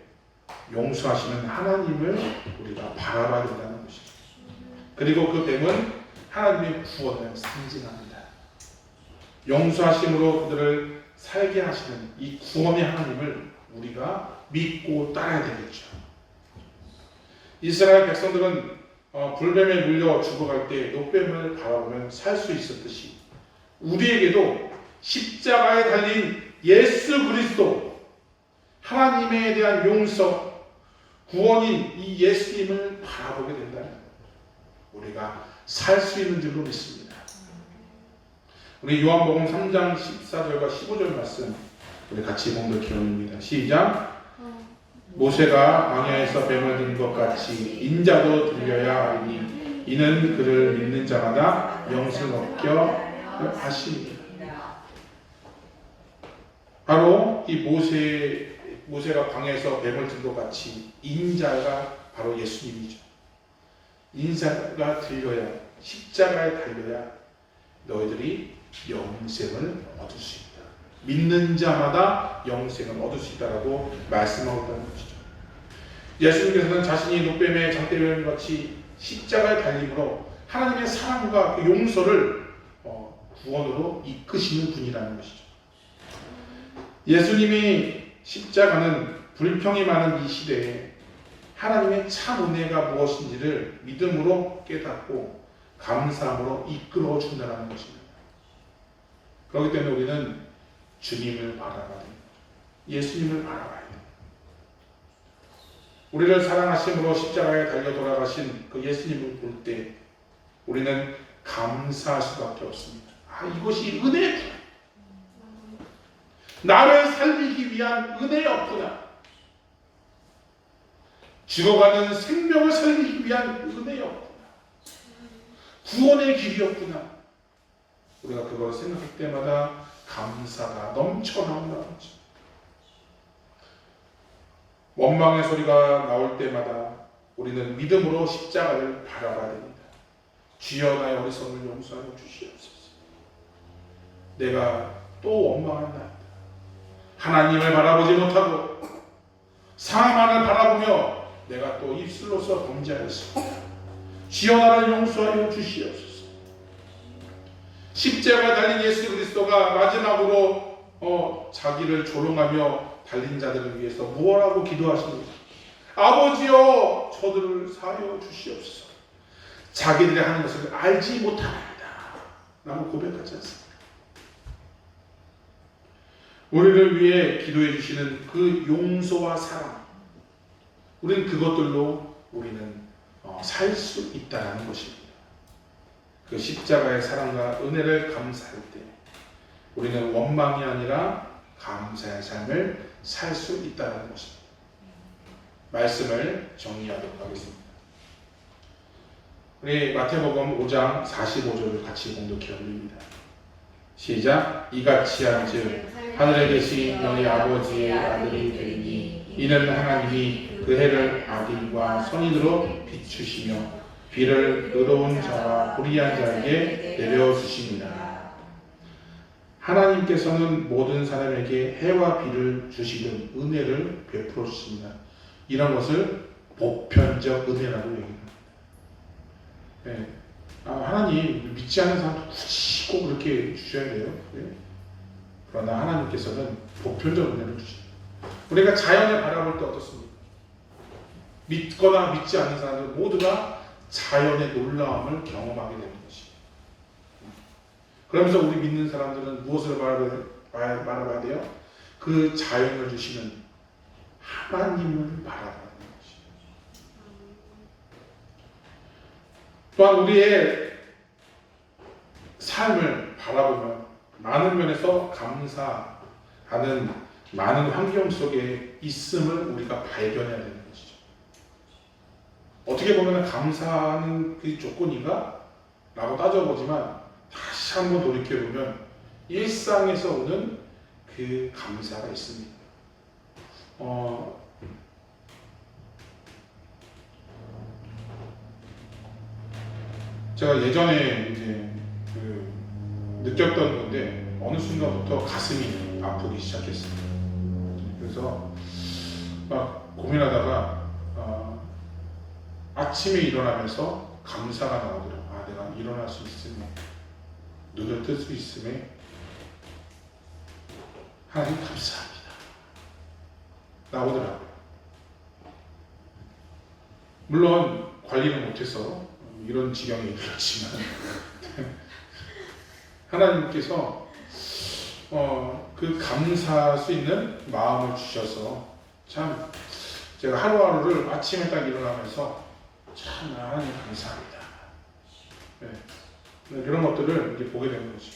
용서하시는 하나님을 우리가 바라봐야 된다는 것이죠. 그리고 그 뱀은 하나님의 구원을 상징합니다. 용서하심으로 그들을 살게 하시는 이 구원의 하나님을 우리가 믿고 따라야 되겠죠. 이스라엘 백성들은 불뱀에 물려 죽어갈 때 노뱀을 바라보면 살 수 있었듯이 우리에게도 십자가에 달린 예수 그리스도, 하나님에 대한 용서, 구원인 이 예수님을 바라보게 된다면 우리가 살 수 있는 줄로 믿습니다. 우리 요한복음 3장 14절과 15절 말씀 우리 같이 봉독해 옵니다. 시작. 모세가 광야에서 뱀을 든 것 같이 인자도 들려야 하리니 이는 그를 믿는 자마다 영생을 얻게 하심이니라. 바로 이 모세가 광야에서 뱀을 든 것 같이 인자가 바로 예수님이죠. 인자가 들려야, 십자가에 달려야 너희들이 영생을 얻을 수 있다. 믿는 자마다 영생을 얻을 수 있다라고 말씀하고 있다는 것이죠. 예수님께서는 자신이 노뱀의 장대변 같이 십자가에 달림으로 하나님의 사랑과 그 용서를 구원으로 이끄시는 분이라는 것이죠. 예수님이 십자가는 불평이 많은 이 시대에 하나님의 참 은혜가 무엇인지를 믿음으로 깨닫고 감사함으로 이끌어 준다는 것입니다. 그렇기 때문에 우리는 주님을 바라봐야 됩니다. 예수님을 바라봐야 됩니다. 우리를 사랑하심으로 십자가에 달려 돌아가신 그 예수님을 볼 때 우리는 감사할 수밖에 없습니다. 이것이 은혜구나. 나를 살리기 위한 은혜였구나. 죽어가는 생명을 살리기 위한 은혜였구나. 구원의 길이었구나. 우리가 그걸 생각할 때마다 감사가 넘쳐나온다는 거죠. 원망의 소리가 나올 때마다 우리는 믿음으로 십자가를 바라봐야 됩니다. 주여 나의 어리석음을 용서하여 주시옵소서. 내가 또 원망한다. 하나님을 바라보지 못하고 상황만을 바라보며 내가 또 입술로서 범죄하였습니다. 주여 나를 용서하여 주시옵소서. 십자가에 달린 예수 그리스도가 마지막으로 자기를 조롱하며 달린 자들을 위해서 무엇하고 기도하십니까? 아버지여 저들을 사하여 주시옵소서. 자기들이 하는 것을 알지 못합니다 라고 고백하지 않습니다. 우리를 위해 기도해 주시는 그 용서와 사랑, 우리는 그것들로 우리는 살 수 있다는 것입니다. 그 십자가의 사랑과 은혜를 감사할 때 우리는 원망이 아니라 감사의 삶을 살 수 있다는 것입니다. 말씀을 정리하도록 하겠습니다. 우리 마태복음 5장 45절을 같이 공독해 올립니다. 시작. 이같이 한즉 하늘에 계신 너희 아버지의 아들이 되리니 이는 하나님이 그 해를 악인과 선인으로 비추시며 비를 의로운 자와 불의한 자에게 내려주십니다. 하나님께서는 모든 사람에게 해와 비를 주시는 은혜를 베풀어 주십니다. 이런 것을 보편적 은혜라고 얘기합니다. 네. 하나님 믿지 않는 사람도 굳이 꼭 그렇게 주셔야 돼요. 네. 그러나 하나님께서는 보편적 은혜를 주십니다. 우리가 자연을 바라볼 때 어떻습니까? 믿거나 믿지 않는 사람들 모두가 자연의 놀라움을 경험하게 되는 것입니다. 그러면서 우리 믿는 사람들은 무엇을 바라봐야 돼요? 그 자연을 주시는 하나님을 바라봐야 되는 것입니다. 또한 우리의 삶을 바라보면 많은 면에서 감사하는 많은 환경 속에 있음을 우리가 발견해야 되는 것이죠. 어떻게 보면 감사하는 그 조건인가? 라고 따져보지만 다시 한번 돌이켜보면 일상에서 오는 그 감사가 있습니다. 제가 예전에 이제 느꼈던 건데 어느 순간부터 가슴이 아프기 시작했습니다. 그래서 막 고민하다가 아침에 일어나면서 감사가 나오더라고요. 아, 내가 일어날 수 있음에, 눈을 뜰 수 있음에 하나님 감사합니다. 나오더라고요. 물론 관리를 못해서 이런 지경에 이르렀지만 하나님께서 그 감사할 수 있는 마음을 주셔서 참 제가 하루하루를 아침에 딱 일어나면서 참 하나님 감사합니다. 네. 이런 것들을 이제 보게 되는 거죠.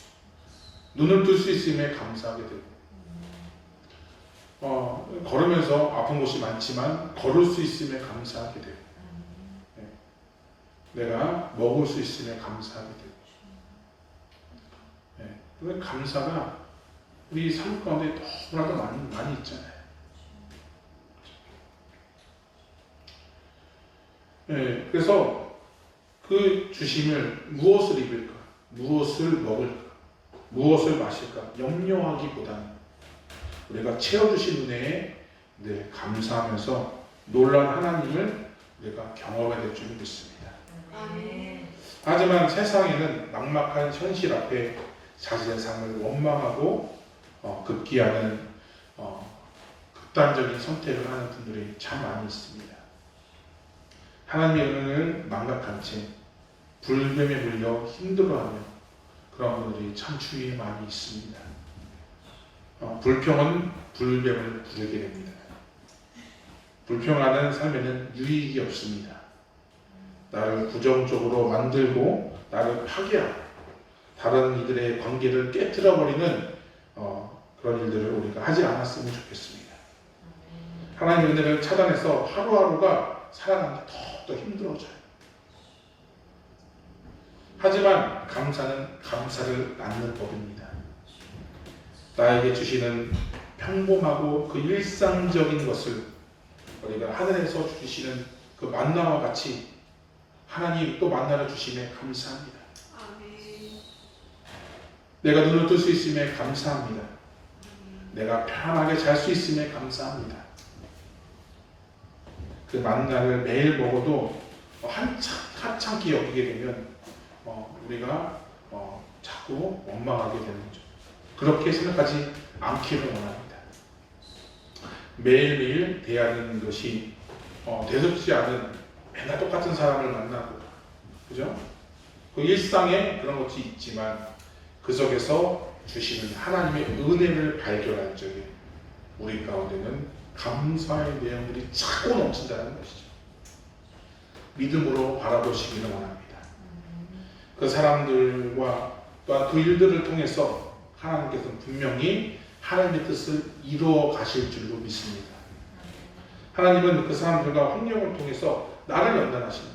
눈을 뜰 수 있음에 감사하게 되고 걸으면서 아픈 곳이 많지만 걸을 수 있음에 감사하게 되고 네. 내가 먹을 수 있음에 감사하게 되고 네. 감사가 우리 삶 가운데 너무나도 많이 있잖아요. 네. 그래서 그 주심을 무엇을 입을까, 무엇을 먹을까, 무엇을 마실까 염려하기보다는 우리가 채워주신 은혜에 늘 감사하면서 놀란 하나님을 우리가 경험하게 될 줄 믿습니다. 하지만 세상에는 막막한 현실 앞에 자신의 삶을 원망하고 급기야는 극단적인 선택을 하는 분들이 참 많이 있습니다. 하나님의 은혜를 망각한 채 불뱀에 물려 힘들어하며 그런 분들이 참 주위에 많이 있습니다. 불평은 불뱀을 부르게 됩니다. 불평하는 삶에는 유익이 없습니다. 나를 부정적으로 만들고 나를 파괴하고 다른 이들의 관계를 깨뜨려버리는 그런 일들을 우리가 하지 않았으면 좋겠습니다. 하나님의 은혜를 차단해서 하루하루가 살아가는 게 더 힘들어져요. 하지만 감사는 감사를 낳는 법입니다. 나에게 주시는 평범하고 그 일상적인 것을 우리가 하늘에서 주시는 그 만나와 같이 하나님 또 만나를 주심에 감사합니다. 내가 눈을 뜰 수 있음에 감사합니다. 내가 편안하게 잘 수 있음에 감사합니다. 그 만나를 매일 먹어도 하찮게 여기게 되면 우리가 자꾸 원망하게 되는 거죠. 그렇게 생각하지 않기를 원합니다. 매일매일 대하는 것이 대수롭지 않은 맨날 똑같은 사람을 만나고 그죠? 그 일상에 그런 것이 있지만 그 속에서 주시는 하나님의 은혜를 발견할 적에 우리 가운데는 감사의 내용들이 차고 넘친다는 것이죠. 믿음으로 바라보시기를 원합니다. 그 사람들과 또한 그 일들을 통해서 하나님께서는 분명히 하나님의 뜻을 이루어 가실 줄로 믿습니다. 하나님은 그 사람들과 환경을 통해서 나를 연단하시는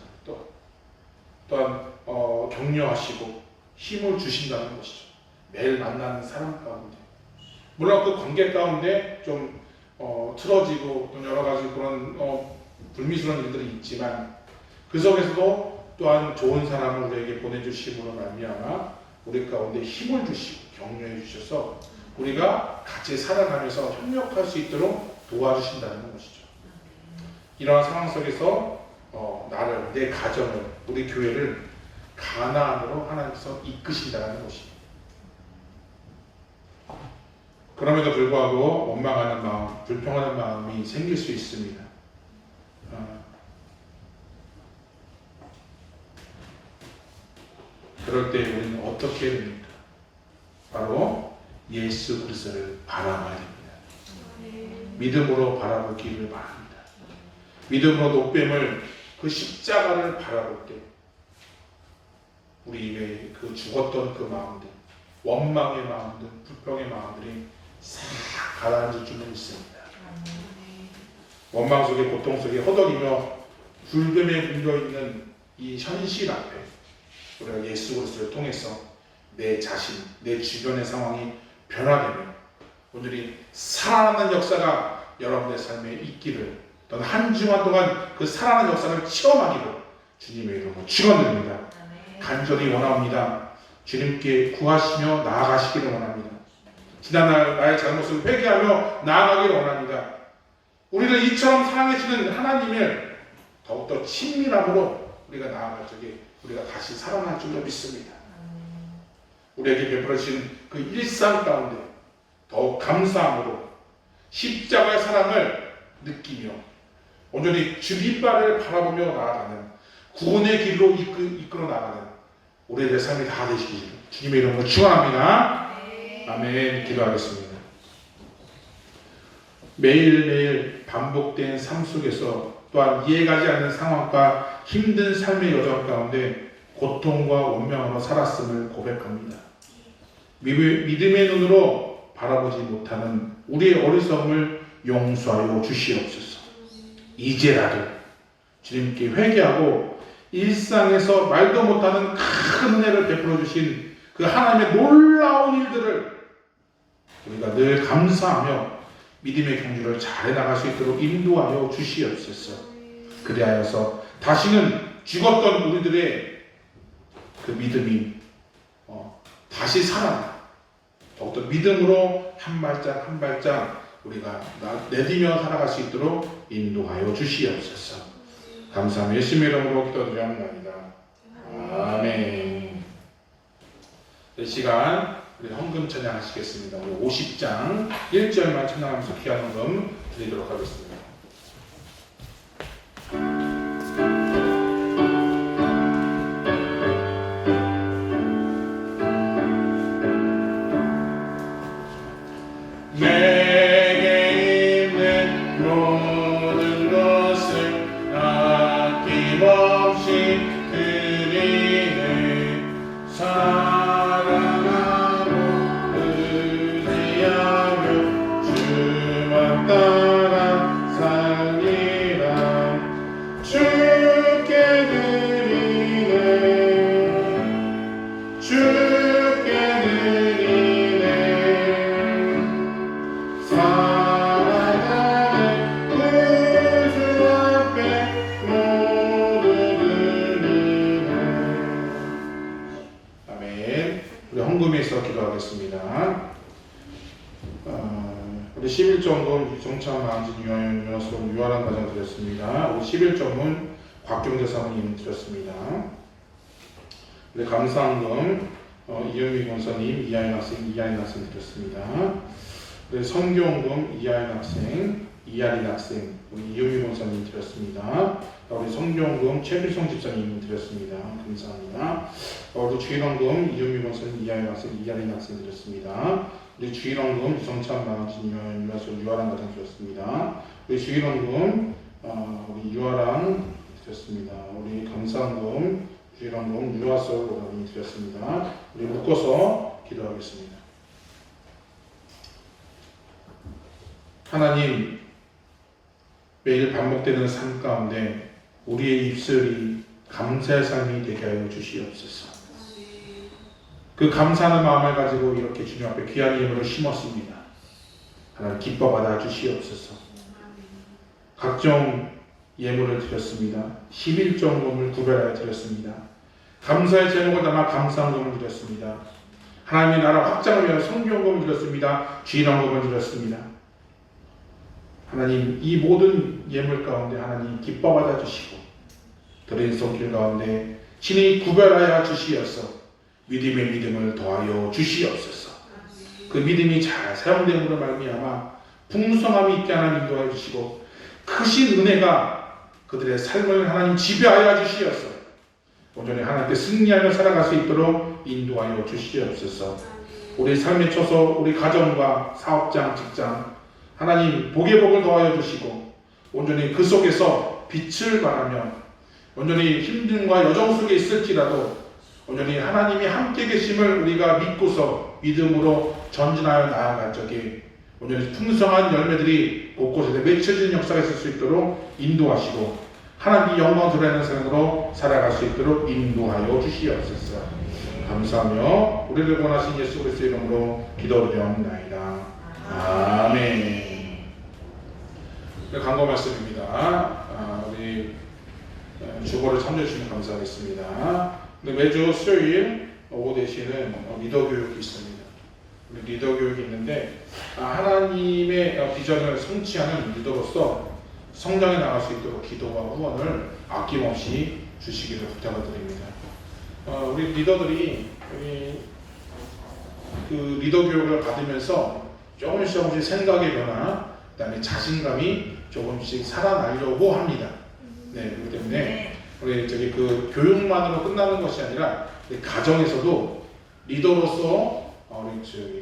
또한 격려하시고 힘을 주신다는 것이죠. 매일 만나는 사람 가운데 물론 그 관계 가운데 좀 틀어지고 또 여러 가지 그런 불미스러운 일들이 있지만 그 속에서도 또한 좋은 사람을 우리에게 보내주심으로 말미암아 우리 가운데 힘을 주시고 격려해 주셔서 우리가 같이 살아가면서 협력할 수 있도록 도와주신다는 것이죠. 이러한 상황 속에서 나를, 내 가정을, 우리 교회를 가나안으로 하나님께서 이끄신다는 것입니다. 그럼에도 불구하고 원망하는 마음, 불평하는 마음이 생길 수 있습니다. 그럴 때 우리는 어떻게 해야 됩니까? 바로 예수 그리스도를 바라봐야 됩니다. 믿음으로 바라보기를 바랍니다. 믿음으로 높뱀을 그 십자가를 바라볼 때 우리 입에 그 죽었던 그 마음들, 원망의 마음들, 불평의 마음들이 싹 가라앉을 줄 믿습니다. 원망 속에 고통 속에 허덕이며 불뱀에 물려있는 이 현실 앞에 우리가 예수 그리스도를 통해서 내 자신, 내 주변의 상황이 변화되며 오늘이 살아나는 역사가 여러분의 삶에 있기를 또는 한 주간 동안 그 살아나는 역사를 체험하기를 주님의 이름으로 축원드립니다. 간절히 원합니다. 주님께 구하시며 나아가시기를 원합니다. 지난날 나의 잘못을 회개하며 나아가기를 원합니다. 우리를 이처럼 사랑해 주는 하나님을 더욱더 친밀함으로 우리가 나아갈 적에 우리가 다시 살아날 줄로 믿습니다. 우리에게 베풀어진 그 일상 가운데 더욱 감사함으로 십자가의 사랑을 느끼며 온전히 주님만을 바라보며 나아가는 구원의 길로 이끌어 나가는 우리의 삶이 다 되시길 주님의 이름으로 축원합니다. 아멘. 기도하겠습니다. 매일매일 반복된 삶 속에서 또한 이해가지 않는 상황과 힘든 삶의 여정 가운데 고통과 원망으로 살았음을 고백합니다. 믿음의 눈으로 바라보지 못하는 우리의 어리석음을 용서하여 주시옵소서. 이제라도 주님께 회개하고 일상에서 말도 못하는 큰 은혜를 베풀어 주신 그 하나님의 놀라운 일들을 우리가 늘 감사하며 믿음의 경주를 잘 나갈 수 있도록 인도하여 주시옵소서. 그리하여서 다시는 죽었던 우리들의 그 믿음이 다시 살아나 더욱더 믿음으로 한 발짝 한 발짝 우리가 내디며 살아갈 수 있도록 인도하여 주시옵소서. 감사하며 예수님의 이름으로 기도드리옵나이다. 아멘. 이 시간 우리 헌금 찬양하시겠습니다. 우리 50장 1절만 찬양하면서 귀한 헌금 드리도록 하겠습니다. 내게 있는 모든 것을 아낌없이 드리네. 사랑하고 의지하며 주만 따라 살리라. 주께 드리네. 주께 드리네. 살아가는 구주 앞에 모두 드리네. 아멘. 우리 헌금에서 기도하겠습니다. 우리 11점은 유종찬 마흔진 유아연 유아란 가정 드렸습니다. 우리 11점은 곽경재 사모님 드렸습니다. 우리 감사헌금 이영미 권사님 이하연 학생 드렸습니다. 우리 성교헌금 이하연 학생 이하린 학생 우리 이영미 권사님 드렸습니다. 우리 성교헌금 최규성 집사님 드렸습니다. 감사합니다. 우리 주일헌금 이영미 권사님 이하연 학생 이하린 학생 드렸습니다. 우리 주일헌금 유성찬 마흔진 유아란 가정 드렸습니다. 우리 주일헌금 우리 유아랑 드렸습니다. 우리 감사헌금 주일헌금 유아솔 오라님 드렸습니다. 우리 묶어서 기도하겠습니다. 하나님, 매일 반복되는 삶 가운데 우리의 입술이 감사의 삶이 되게 하여 주시옵소서. 그 감사하는 마음을 가지고 이렇게 주님 앞에 귀한 예물을 심었습니다. 하나님 기뻐 받아 주시옵소서. 각종 예물을 드렸습니다. 11조금을 구별하여 드렸습니다. 감사의 제목을 담아 감사헌금을 드렸습니다. 하나님의 나라 확장을 위하여 성교헌금을 드렸습니다. 주일헌금을 드렸습니다. 하나님, 이 모든 예물 가운데 하나님 기뻐 받아 주시고 드린 손길 가운데 친히 구별하여 주시어서 믿음의 믿음을 더하여 주시옵소서. 그 믿음이 잘 사용됨으로 말미암아 풍성함이 있게 하나님 인도하여 주시고 크신 은혜가 그들의 삶을 하나님 지배하여 주시어서 온전히 하나님께 승리하며 살아갈 수 있도록 인도하여 주시옵소서. 우리 삶에 쳐서 우리 가정과 사업장, 직장 하나님 복의 복을 더하여 주시고 온전히 그 속에서 빛을 발하며 온전히 힘듦과 여정 속에 있을지라도 온전히 하나님이 함께 계심을 우리가 믿고서 믿음으로 전진하여 나아갈 적에 온전히 풍성한 열매들이 곳곳에 맺혀지는 역사가 있을 수 있도록 인도하시고 하나님의 영광 드러내는 삶으로 살아갈 수 있도록 인도하여 주시옵소서. 감사하며 우리를 원하신 예수 그리스도의 이름으로 기도드리옵나이다. 아멘. 강고 말씀입니다. 우리 주보를 참조해 주시면 감사하겠습니다. 매주 수요일 오후 4시에는 리더 교육이 있습니다. 리더 교육이 있는데 하나님의 비전을 성취하는 리더로서 성장해 나갈 수 있도록 기도와 후원을 아낌없이 주시기를 부탁을 드립니다. 우리 리더들이 그 리더 교육을 받으면서 조금씩 생각의 변화, 그다음에 자신감이 조금씩 살아나려고 합니다. 네, 그렇기 때문에 우리 그 교육만으로 끝나는 것이 아니라 가정에서도 리더로서 우리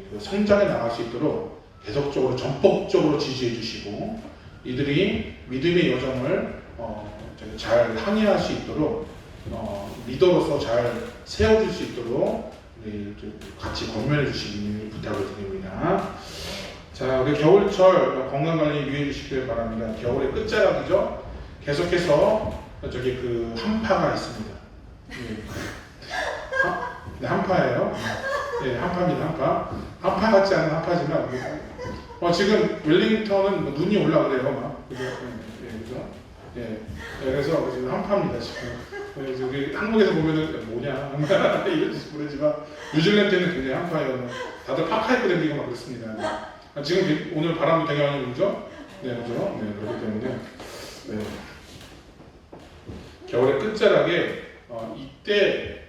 그 성장해 나갈 수 있도록 계속적으로 전폭적으로 지지해 주시고 이들이 믿음의 여정을 잘 항해할 수 있도록 리더로서 잘 세워줄 수 있도록 우리 같이 권면해 주시기 부탁을 드립니다. 자, 우리 겨울철 건강관리 유의해 주시길 바랍니다. 겨울의 끝자락이죠. 계속해서 그 한파가 있습니다. 네, 한파예요. 네, 한파입니다. 한파 같지 않은 한파지만 지금 웰링턴은 눈이 올라 그래요, 막. 그죠? 네, 그죠? 네, 그래서 지금 한파입니다, 지금. 저기 한국에서 보면은 뭐냐 이럴지 모르지만 뉴질랜드는 굉장히 한파예요. 다들 파카 입고 다니고 막 그렇습니다. 지금 오늘 바람도 되게 많이 불죠? 네, 그죠? 네, 그렇기 때문에 겨울의 끝자락에 이때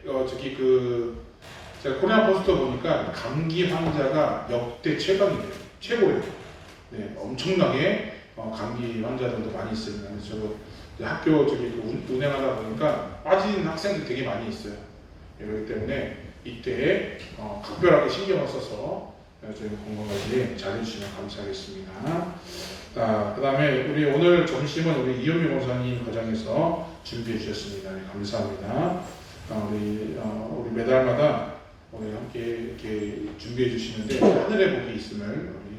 제가 코리안 포스트 보니까 감기 환자가 역대 최고예요. 네, 엄청나게 감기 환자들도 많이 있습니다. 그래서 저도 학교 운행하다 보니까 빠진 학생들 되게 많이 있어요. 그렇기 때문에 이때 각별하게 신경을 써서 저희 건강관리 잘 해주시면 감사하겠습니다. 그 다음에 우리 오늘 점심은 우리 이현미 권사님 과장에서 준비해 주셨습니다. 네, 감사합니다. 우리 매달마다 우리 함께 이렇게 준비해 주시는데 하늘의 복이 있음을 우리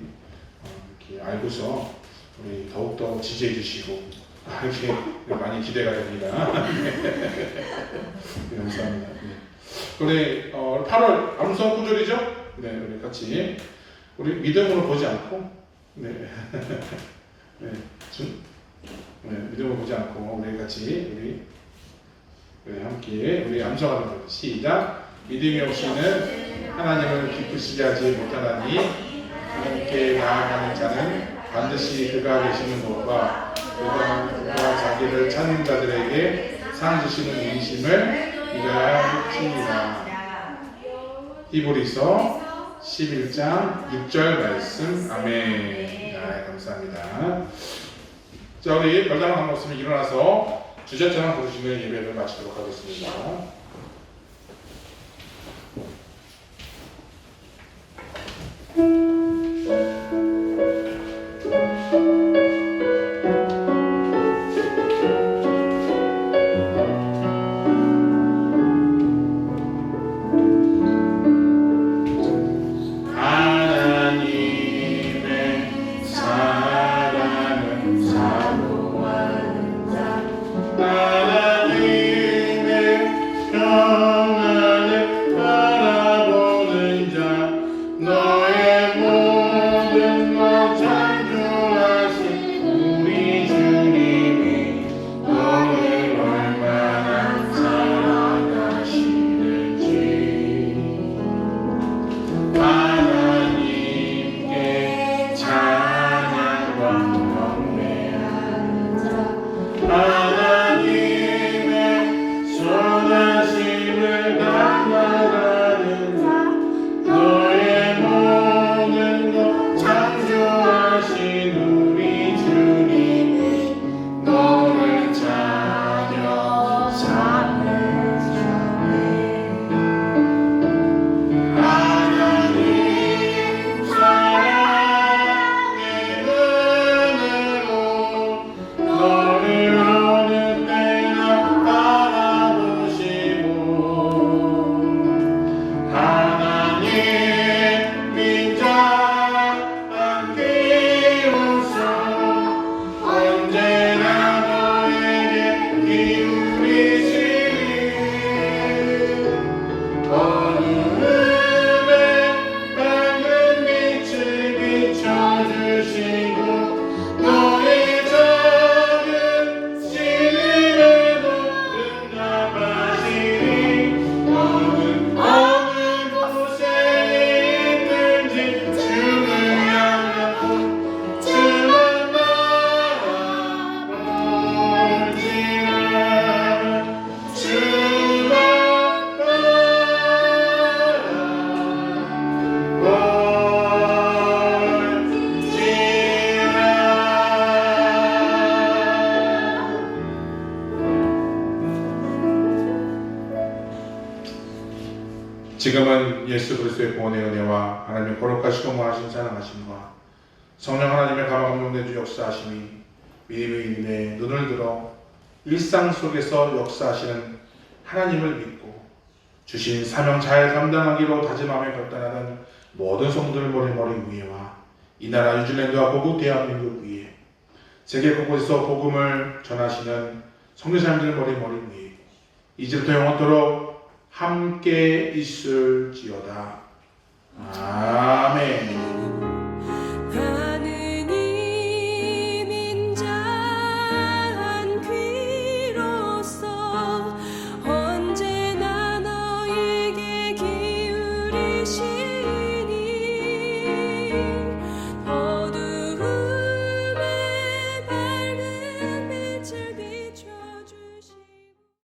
이렇게 알고서 우리 더욱더 지지해 주시고 이렇게 많이 기대가 됩니다. 네, 감사합니다. 네. 우리 8월 암송 구절이죠? 네, 우리 같이 우리 믿음으로 보지 않고 네, 믿음으로 보지 않고 우리 같이 우리 함께 우리 암송하는 것 시작. 믿음이 없이는 하나님을 기쁘시게 하지 못하나니 하나님께 나아가는 자는 반드시 그가 계시는 것과 그가 자기를 찾는 자들에게 상 주시는 인심을 믿어야 할지니라. 히브리서 11장 6절 말씀. 아멘. 네, 감사합니다. 자, 우리 별다른 한 없으면 일어나서 주제찬양 부르시며 예배를 마치도록 하겠습니다. 하나님의 지금은 예수 그리스도의 구원의 은혜와 하나님의 거룩하시고 무하신 사랑하심과 성령 하나님의 가방용된 주 역사하심이 믿음의 인내 눈을 들어 일상 속에서 역사하시는 하나님을 믿고 주신 사명 잘 감당하기로 다짐하며 결단하는 모든 성도들 머리 위에와 이 나라 뉴질랜드와 고국 대한민국 위에 세계 곳곳에서 복음을 전하시는 선교사님들 머리 위에 이제부터 영원토록 함께 있을지어다. 아멘.